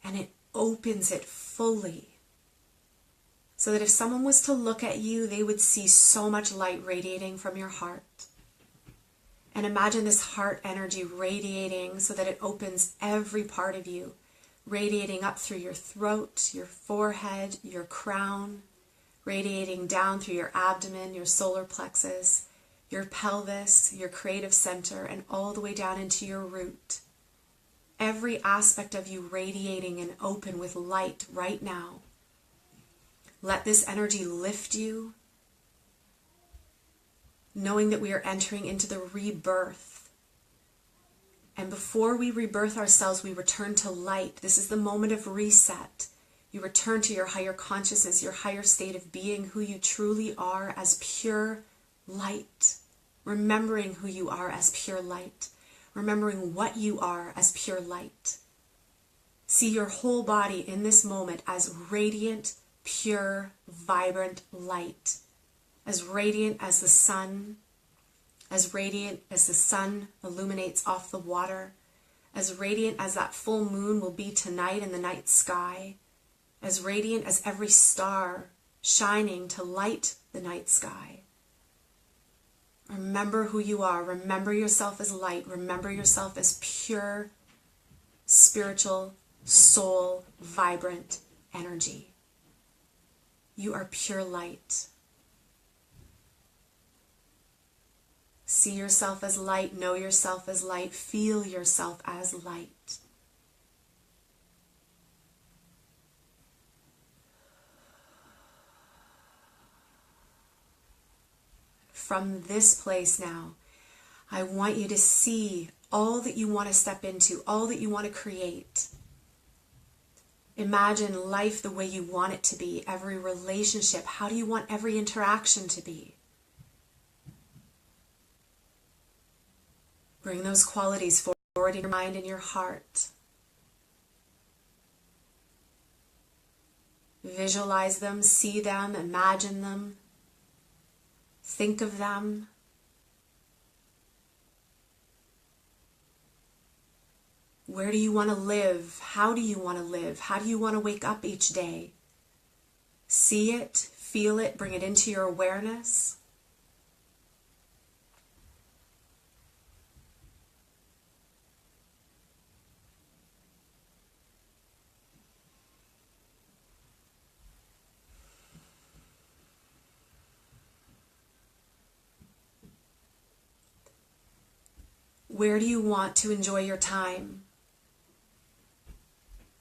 and it opens it fully. So that if someone was to look at you, they would see so much light radiating from your heart. And imagine this heart energy radiating so that it opens every part of you, radiating up through your throat, your forehead, your crown, radiating down through your abdomen, your solar plexus, your pelvis, your creative center, and all the way down into your root. Every aspect of you radiating and open with light right now. Let this energy lift you, knowing that we are entering into the rebirth. And before we rebirth ourselves, we return to light. This is the moment of reset. You return to your higher consciousness, your higher state of being, who you truly are as pure light. Remembering who you are as pure light. Remembering what you are as pure light. See your whole body in this moment as radiant, pure, vibrant light. As radiant as the sun. As radiant as the sun illuminates off the water. As radiant as that full moon will be tonight in the night sky. As radiant as every star shining to light the night sky. Remember who you are. Remember yourself as light. Remember yourself as pure, spiritual, soul, vibrant energy. You are pure light. See yourself as light. Know yourself as light. Feel yourself as light. From this place now, I want you to see all that you want to step into, all that you want to create. Imagine life the way you want it to be, every relationship. How do you want every interaction to be? Bring those qualities forward in your mind and your heart. Visualize them, see them, imagine them. Think of them. Where do you want to live? How do you want to live? How do you want to wake up each day? See it, feel it, bring it into your awareness. Where do you want to enjoy your time?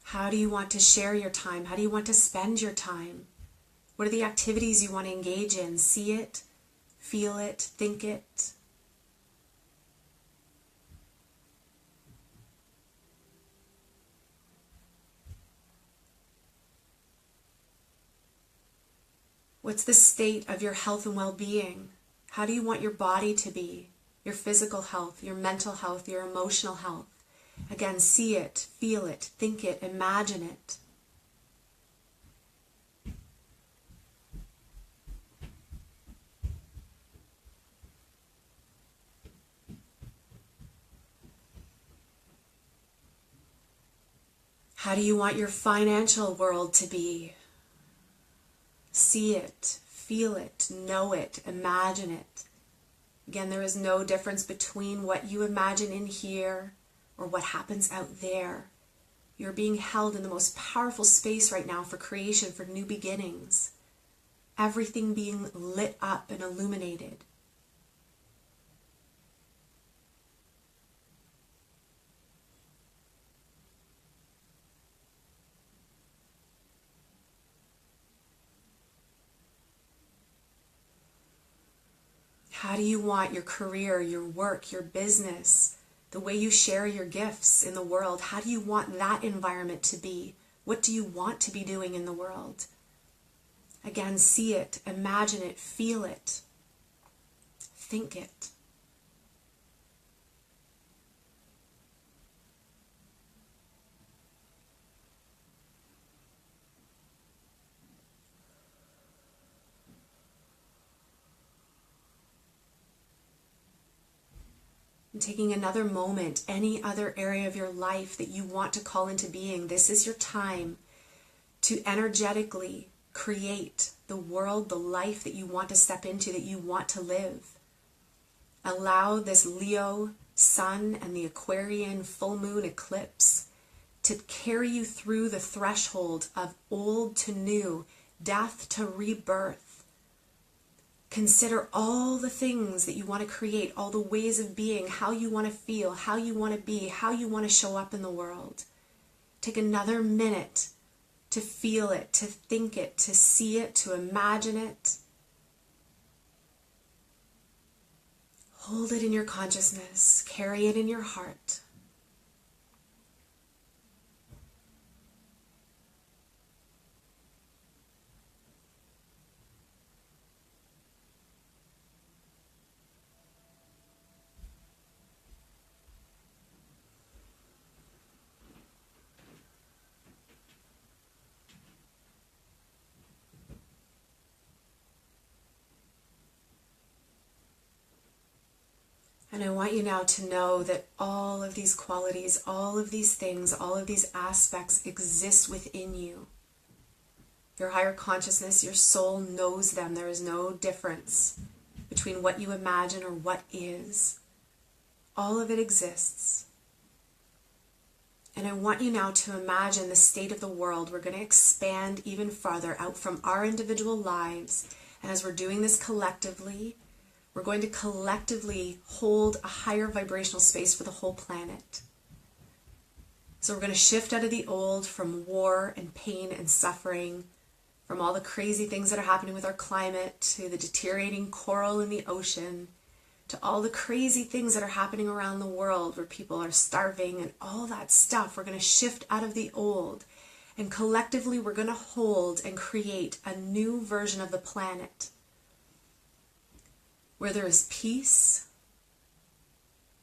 How do you want to share your time? How do you want to spend your time? What are the activities you want to engage in? See it, feel it, think it. What's the state of your health and well-being? How do you want your body to be? Your physical health, your mental health, your emotional health. Again, see it, feel it, think it, imagine it. How do you want your financial world to be? See it, feel it, know it, imagine it. Again, there is no difference between what you imagine in here or what happens out there. You're being held in the most powerful space right now for creation, for new beginnings. Everything being lit up and illuminated. How do you want your career, your work, your business, the way you share your gifts in the world? How do you want that environment to be? What do you want to be doing in the world? Again, see it, imagine it, feel it, think it. And taking another moment, any other area of your life that you want to call into being, this is your time to energetically create the world, the life that you want to step into, that you want to live. Allow this Leo sun and the Aquarian full moon eclipse to carry you through the threshold of old to new, death to rebirth. Consider all the things that you want to create, all the ways of being, how you want to feel, how you want to be, how you want to show up in the world. Take another minute to feel it, to think it, to see it, to imagine it. Hold it in your consciousness, carry it in your heart. And I want you now to know that all of these qualities, all of these things, all of these aspects exist within you. Your higher consciousness, your soul knows them. There is no difference between what you imagine or what is. All of it exists. And I want you now to imagine the state of the world. We're going to expand even farther out from our individual lives. And as we're doing this collectively, we're going to collectively hold a higher vibrational space for the whole planet. So we're going to shift out of the old, from war and pain and suffering, from all the crazy things that are happening with our climate, to the deteriorating coral in the ocean, to all the crazy things that are happening around the world where people are starving and all that stuff. We're going to shift out of the old, and collectively we're going to hold and create a new version of the planet, where there is peace,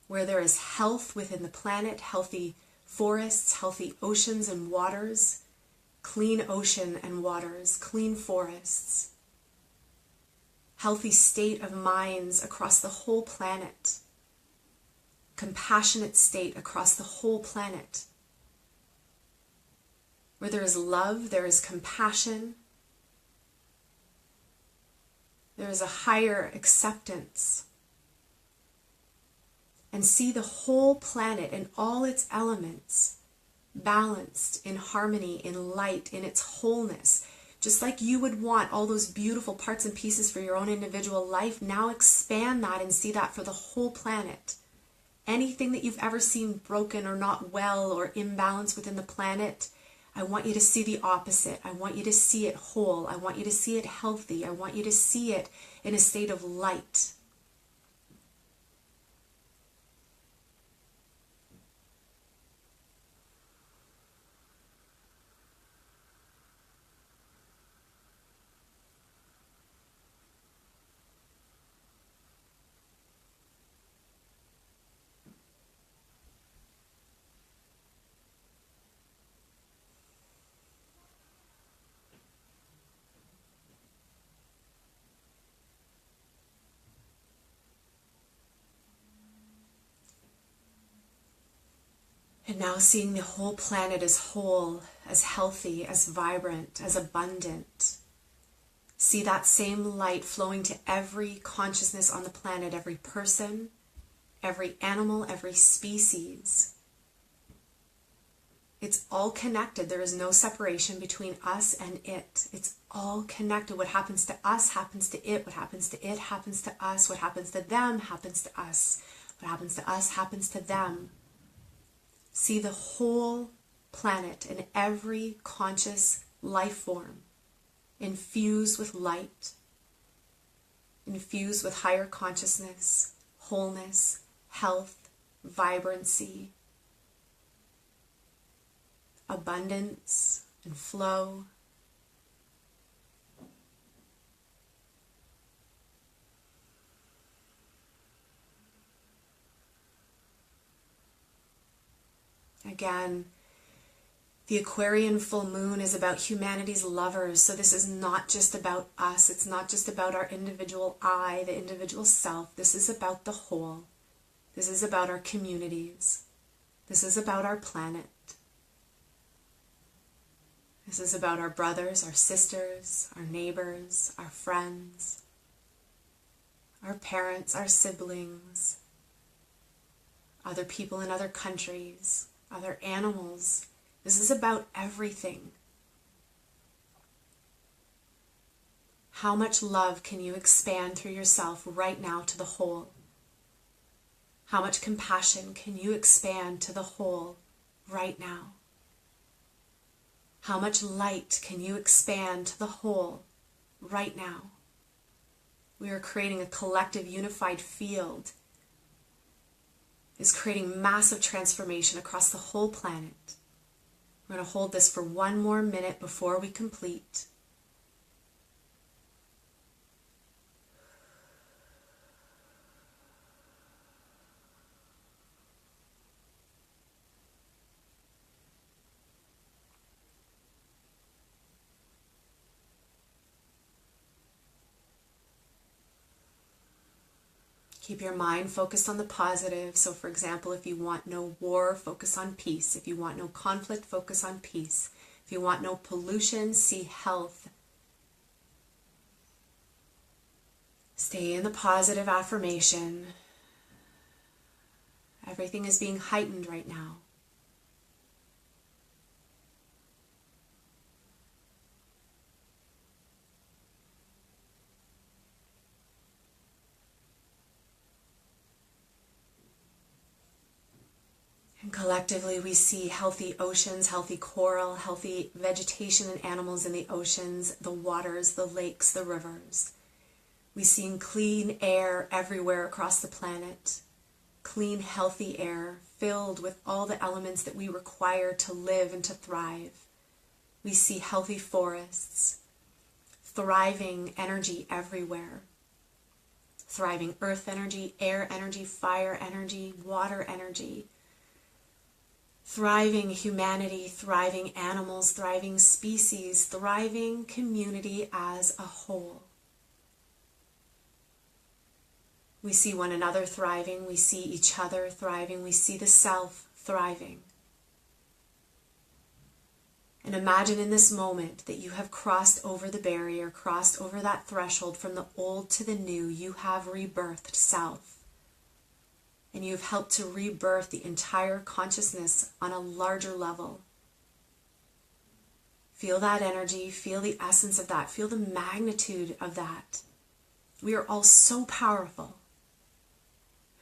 where there is health within the planet, healthy forests, healthy oceans and waters, clean ocean and waters, clean forests, healthy state of minds across the whole planet, compassionate state across the whole planet, where there is love, there is compassion, there is a higher acceptance. And see the whole planet and all its elements balanced in harmony, in light, in its wholeness. Just like you would want all those beautiful parts and pieces for your own individual life, now expand that and see that for the whole planet. Anything that you've ever seen broken or not well or imbalanced within the planet, I want you to see the opposite. I want you to see it whole. I want you to see it healthy. I want you to see it in a state of light. And now seeing the whole planet as whole, as healthy, as vibrant, as abundant. See that same light flowing to every consciousness on the planet, every person, every animal, every species. It's all connected. There is no separation between us and it. It's all connected. What happens to us happens to it. What happens to it happens to us. What happens to them happens to us. What happens to us happens to them. See the whole planet and every conscious life form infused with light, infused with higher consciousness, wholeness, health, vibrancy, abundance, and flow. Again, the Aquarian full moon is about humanity's lovers. So this is not just about us. It's not just about our individual I, the individual self. This is about the whole. This is about our communities. This is about our planet. This is about our brothers, our sisters, our neighbors, our friends, our parents, our siblings, other people in other countries, other animals. This is about everything. How much love can you expand through yourself right now to the whole? How much compassion can you expand to the whole right now? How much light can you expand to the whole right now? We are creating a collective unified field. It's creating massive transformation across the whole planet. We're going to hold this for one more minute before we complete. Keep your mind focused on the positive. So for example, if you want no war, focus on peace. If you want no conflict, focus on peace. If you want no pollution, see health. Stay in the positive affirmation. Everything is being heightened right now. And collectively we see healthy oceans, healthy coral, healthy vegetation and animals in the oceans, the waters, the lakes, the rivers. We see clean air everywhere across the planet. Clean, healthy air filled with all the elements that we require to live and to thrive. We see healthy forests, thriving energy everywhere. Thriving earth energy, air energy, fire energy, water energy. Thriving humanity, thriving animals, thriving species, thriving community as a whole. We see one another thriving, we see each other thriving, we see the self thriving. And imagine in this moment that you have crossed over the barrier, crossed over that threshold from the old to the new. You have rebirthed self. And you've helped to rebirth the entire consciousness on a larger level. Feel that energy, feel the essence of that, feel the magnitude of that. We are all so powerful.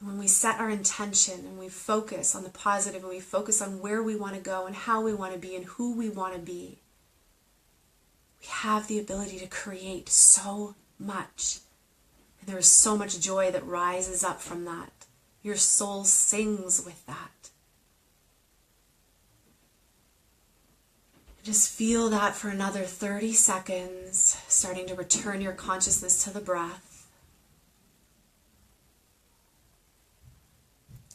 And when we set our intention and we focus on the positive and we focus on where we want to go and how we want to be and who we want to be, we have the ability to create so much. And there is so much joy that rises up from that. Your soul sings with that. Just feel that for another 30 seconds, starting to return your consciousness to the breath.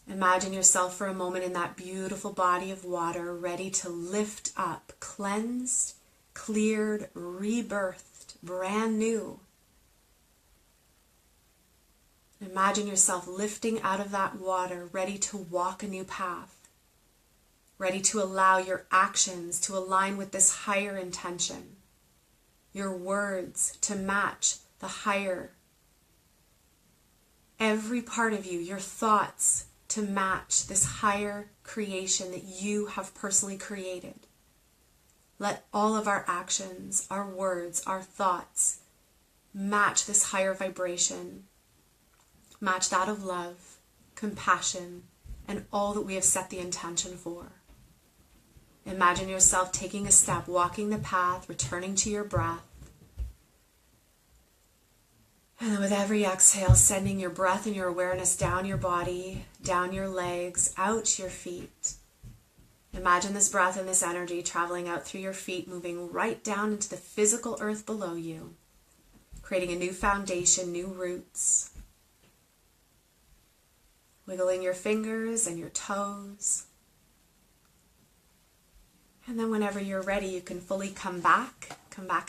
Imagine yourself for a moment in that beautiful body of water, ready to lift up, cleansed, cleared, rebirthed, brand new. Imagine yourself lifting out of that water, ready to walk a new path, ready to allow your actions to align with this higher intention, your words to match the higher, every part of you, your thoughts to match this higher creation that you have personally created. Let all of our actions, our words, our thoughts match this higher vibration. Match that of love, compassion, and all that we have set the intention for. Imagine yourself taking a step, walking the path, returning to your breath. And then with every exhale, sending your breath and your awareness down your body, down your legs, out your feet. Imagine this breath and this energy traveling out through your feet, moving right down into the physical earth below you, creating a new foundation, new roots. Wiggling your fingers and your toes. And then whenever you're ready, you can fully come back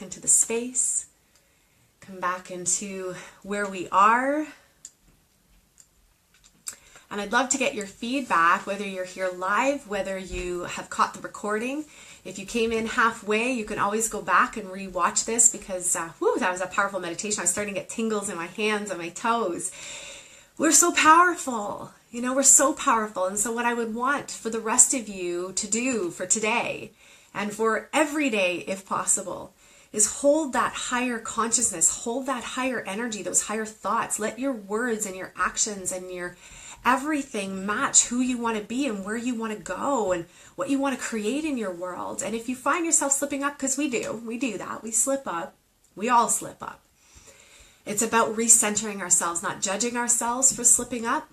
into the space, come back into where we are. And I'd love to get your feedback, whether you're here live, whether you have caught the recording. If you came in halfway, you can always go back and re-watch this because, that was a powerful meditation. I was starting to get tingles in my hands and my toes. We're so powerful, we're so powerful. And so what I would want for the rest of you to do for today and for every day, if possible, is hold that higher consciousness, hold that higher energy, those higher thoughts. Let your words and your actions and your everything match who you want to be and where you want to go and what you want to create in your world. And if you find yourself slipping up, because we do that, we slip up, we all slip up. It's about recentering ourselves, not judging ourselves for slipping up,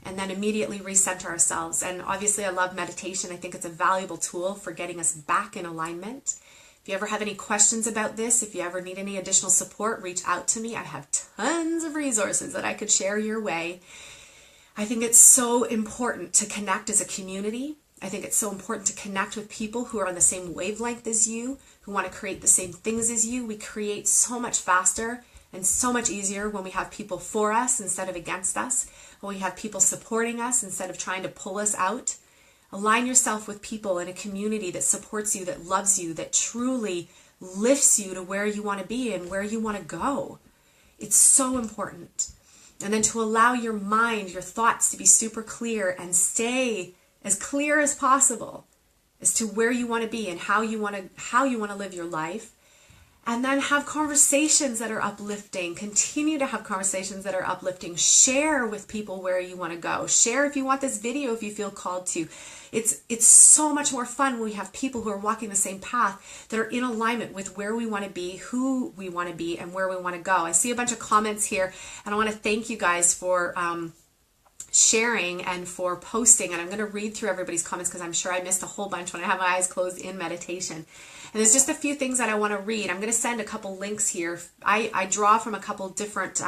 and then immediately recenter ourselves. And obviously I love meditation. I think it's a valuable tool for getting us back in alignment. If you ever have any questions about this, if you ever need any additional support, reach out to me. I have tons of resources that I could share your way. I think it's so important to connect as a community. I think it's so important to connect with people who are on the same wavelength as you, who want to create the same things as you. We create so much faster and so much easier when we have people for us instead of against us, when we have people supporting us instead of trying to pull us out. Align yourself with people in a community that supports you, that loves you, that truly lifts you to where you want to be and where you want to go. It's so important. And then to allow your mind, your thoughts to be super clear and stay as clear as possible as to where you want to be and how you want to live your life. And then have conversations that are uplifting. Continue to have conversations that are uplifting. Share with people where you want to go. Share if you want this video, if you feel called to. It's so much more fun when we have people who are walking the same path that are in alignment with where we want to be, who we want to be, and where we want to go. I see a bunch of comments here, and I want to thank you guys for sharing and for posting. And I'm going to read through everybody's comments because I'm sure I missed a whole bunch when I have my eyes closed in meditation. And there's just a few things that I want to read. I'm going to send a couple links here. I draw from a couple different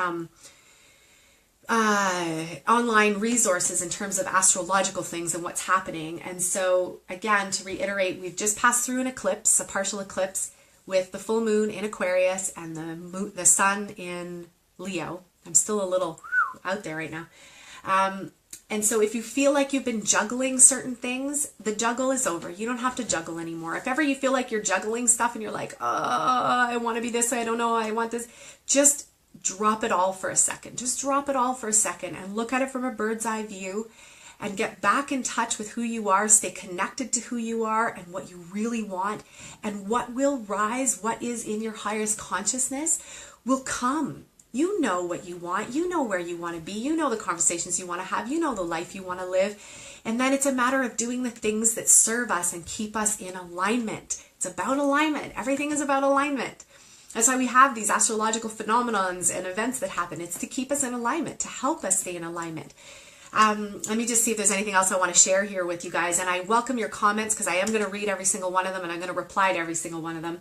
online resources in terms of astrological things and what's happening. And so, again, to reiterate, we've just passed through an eclipse, a partial eclipse, with the full moon in Aquarius and the sun in Leo. I'm still a little out there right now. And so if you feel like you've been juggling certain things, the juggle is over. You don't have to juggle anymore. If ever you feel like you're juggling stuff and you're like, oh, I want to be this way, I don't know, I want this, just drop it all for a second. Just drop it all for a second and look at it from a bird's eye view and get back in touch with who you are, stay connected to who you are and what you really want, and what will rise, what is in your highest consciousness will come. You know what you want. You know where you want to be. You know the conversations you want to have. You know the life you want to live. And then it's a matter of doing the things that serve us and keep us in alignment. It's about alignment. Everything is about alignment. That's why we have these astrological phenomenons and events that happen. It's to keep us in alignment, to help us stay in alignment. Let me just see if there's anything else I want to share here with you guys. And I welcome your comments because I am going to read every single one of them and I'm going to reply to every single one of them.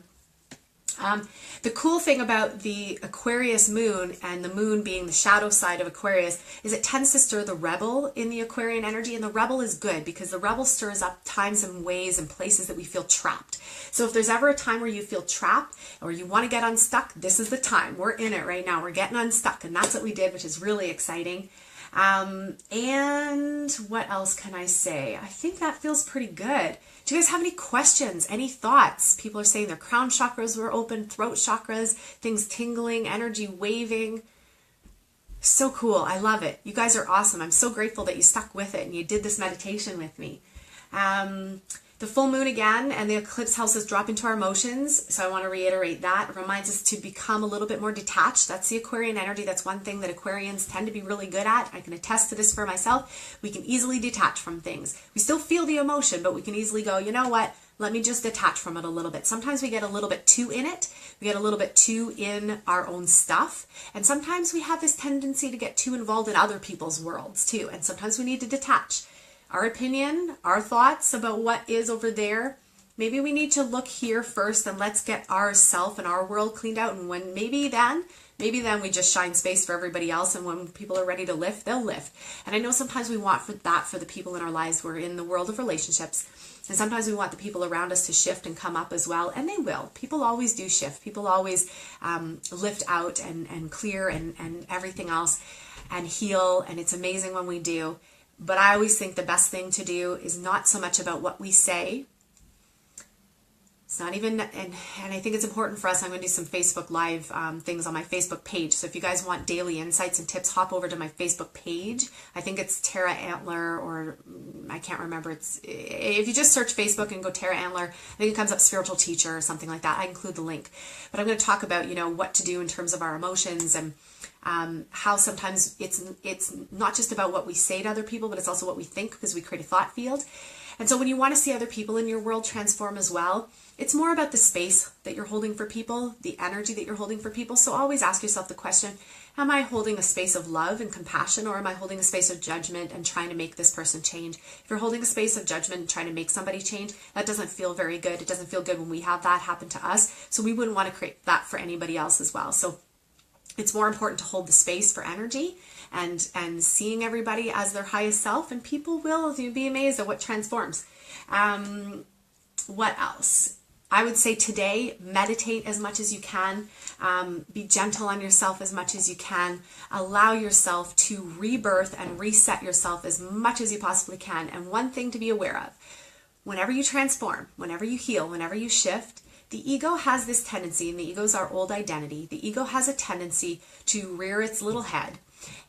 The cool thing about the Aquarius moon, and the moon being the shadow side of Aquarius, is it tends to stir the rebel in the Aquarian energy, and the rebel is good because the rebel stirs up times and ways and places that we feel trapped. So if there's ever a time where you feel trapped or you want to get unstuck, this is the time. We're in it right now. We're getting unstuck, and that's what we did, which is really exciting. And what else can I say? I think that feels pretty good. Do you guys have any questions, any thoughts? People are saying their crown chakras were open, throat chakras, things tingling, energy waving. So cool. I love it. You guys are awesome. I'm so grateful that you stuck with it and you did this meditation with me. The full moon again and the eclipse helps us drop into our emotions. So I want to reiterate that. It reminds us to become a little bit more detached. That's the Aquarian energy. That's one thing that Aquarians tend to be really good at. I can attest to this for myself. We can easily detach from things. We still feel the emotion, but we can easily go, you know what? Let me just detach from it a little bit. Sometimes we get a little bit too in it. We get a little bit too in our own stuff. And sometimes we have this tendency to get too involved in other people's worlds too. And sometimes we need to detach. Our opinion, our thoughts about what is over there. Maybe we need to look here first and let's get ourself and our world cleaned out. And when maybe then we just shine space for everybody else. And when people are ready to lift, they'll lift. And I know sometimes we want for the people in our lives. We're in the world of relationships. And sometimes we want the people around us to shift and come up as well. And they will. People always do shift. People always lift out and clear and everything else and heal. And it's amazing when we do. But I always think the best thing to do is not so much about what we say. It's not even, and I think it's important for us. I'm going to do some Facebook Live things on my Facebook page. So if you guys want daily insights and tips, hop over to my Facebook page. I think it's Tara Antler, or I can't remember. It's, if you just search Facebook and go Tara Antler, I think it comes up spiritual teacher or something like that. I include the link. But I'm going to talk about, what to do in terms of our emotions, and how sometimes it's not just about what we say to other people, but it's also what we think, because we create a thought field. And so when you want to see other people in your world transform as well, it's more about the space that you're holding for people, the energy that you're holding for people. So always ask yourself the question, am I holding a space of love and compassion, or am I holding a space of judgment and trying to make this person change? If you're holding a space of judgment and trying to make somebody change, that doesn't feel very good. It doesn't feel good when we have that happen to us. So we wouldn't want to create that for anybody else as well. So it's more important to hold the space for energy and seeing everybody as their highest self, and people will be amazed at what transforms. What else? I would say today, meditate as much as you can. Be gentle on yourself as much as you can. Allow yourself to rebirth and reset yourself as much as you possibly can. And one thing to be aware of, whenever you transform, whenever you heal, whenever you shift, the ego has this tendency, and the ego is our old identity. The ego has a tendency to rear its little head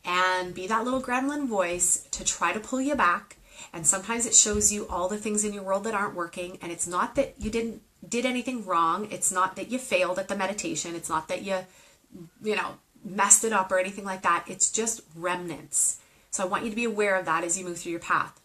and be that little gremlin voice to try to pull you back. And sometimes it shows you all the things in your world that aren't working. And it's not that you did anything wrong. It's not that you failed at the meditation. It's not that you messed it up or anything like that. It's just remnants. So I want you to be aware of that as you move through your path.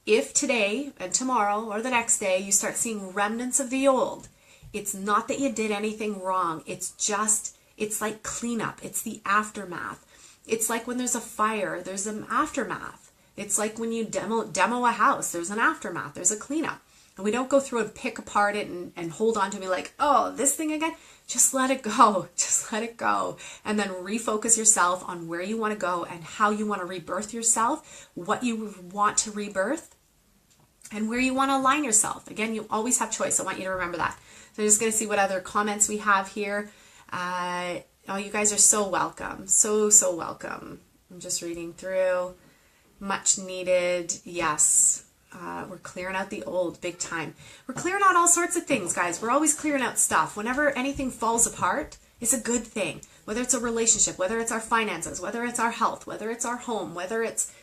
If today and tomorrow or the next day you start seeing remnants of the old, it's not that you did anything wrong. It's like cleanup. It's the aftermath. It's like when there's a fire, there's an aftermath. It's like when you demo a house, there's an aftermath, there's a cleanup. And we don't go through and pick apart it and hold on to me like, oh, this thing again. Just let it go. Just let it go. And then refocus yourself on where you want to go and how you want to rebirth yourself, what you want to rebirth, and where you want to align yourself. Again, you always have choice. I want you to remember that. So I'm just going to see what other comments we have here. Oh, you guys are so welcome. So welcome. I'm just reading through. Much needed. Yes. We're clearing out the old big time. We're clearing out all sorts of things, guys. We're always clearing out stuff. Whenever anything falls apart, it's a good thing. Whether it's a relationship, whether it's our finances, whether it's our health, whether it's our home, whether it's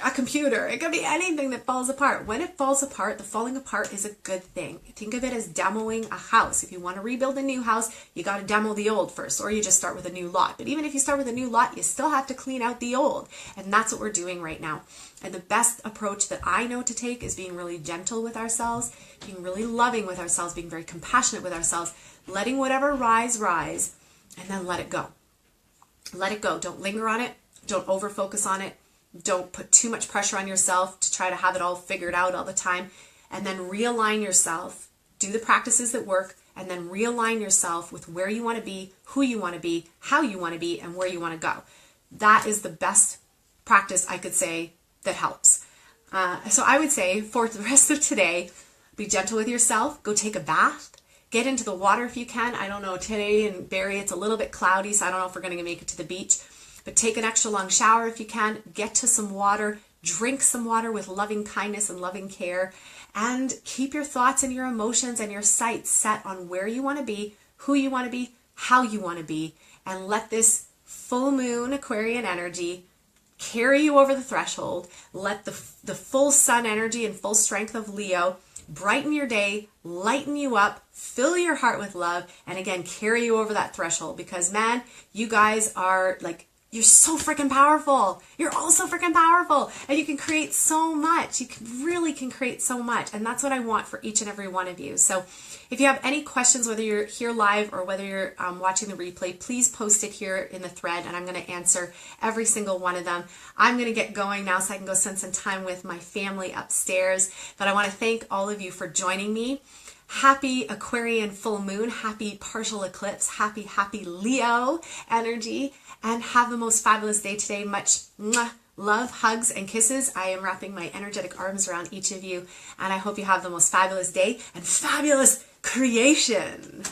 a computer. It could be anything that falls apart. When it falls apart, the falling apart is a good thing. Think of it as demoing a house. If you want to rebuild a new house, you got to demo the old first, or you just start with a new lot. But even if you start with a new lot, you still have to clean out the old. And that's what we're doing right now. And the best approach that I know to take is being really gentle with ourselves, being really loving with ourselves, being very compassionate with ourselves, letting whatever rise, and then let it go. Let it go. Don't linger on it. Don't over focus on it. Don't put too much pressure on yourself to try to have it all figured out all the time. And then realign yourself. Do the practices that work, and then realign yourself with where you want to be, who you want to be, how you want to be, and where you want to go. That is the best practice I could say that helps. So I would say for the rest of today, be gentle with yourself. Go take a bath. Get into the water if you can. I don't know, today in Barrie it's a little bit cloudy, so I don't know if we're going to make it to the beach. But take an extra long shower if you can. Get to some water. Drink some water with loving kindness and loving care. And keep your thoughts and your emotions and your sights set on where you want to be, who you want to be, how you want to be. And let this full moon Aquarian energy carry you over the threshold. Let the full sun energy and full strength of Leo brighten your day, lighten you up, fill your heart with love, and again, carry you over that threshold. Because man, you guys are like, you're so freaking powerful. You're all so freaking powerful. And you can create so much. You really can create so much. And that's what I want for each and every one of you. So if you have any questions, whether you're here live or whether you're watching the replay, please post it here in the thread and I'm going to answer every single one of them. I'm going to get going now so I can go spend some time with my family upstairs. But I want to thank all of you for joining me. Happy Aquarian full moon, happy partial eclipse, happy Leo energy, and have the most fabulous day today. Much love, hugs, and kisses. I am wrapping my energetic arms around each of you, and I hope you have the most fabulous day and fabulous creation.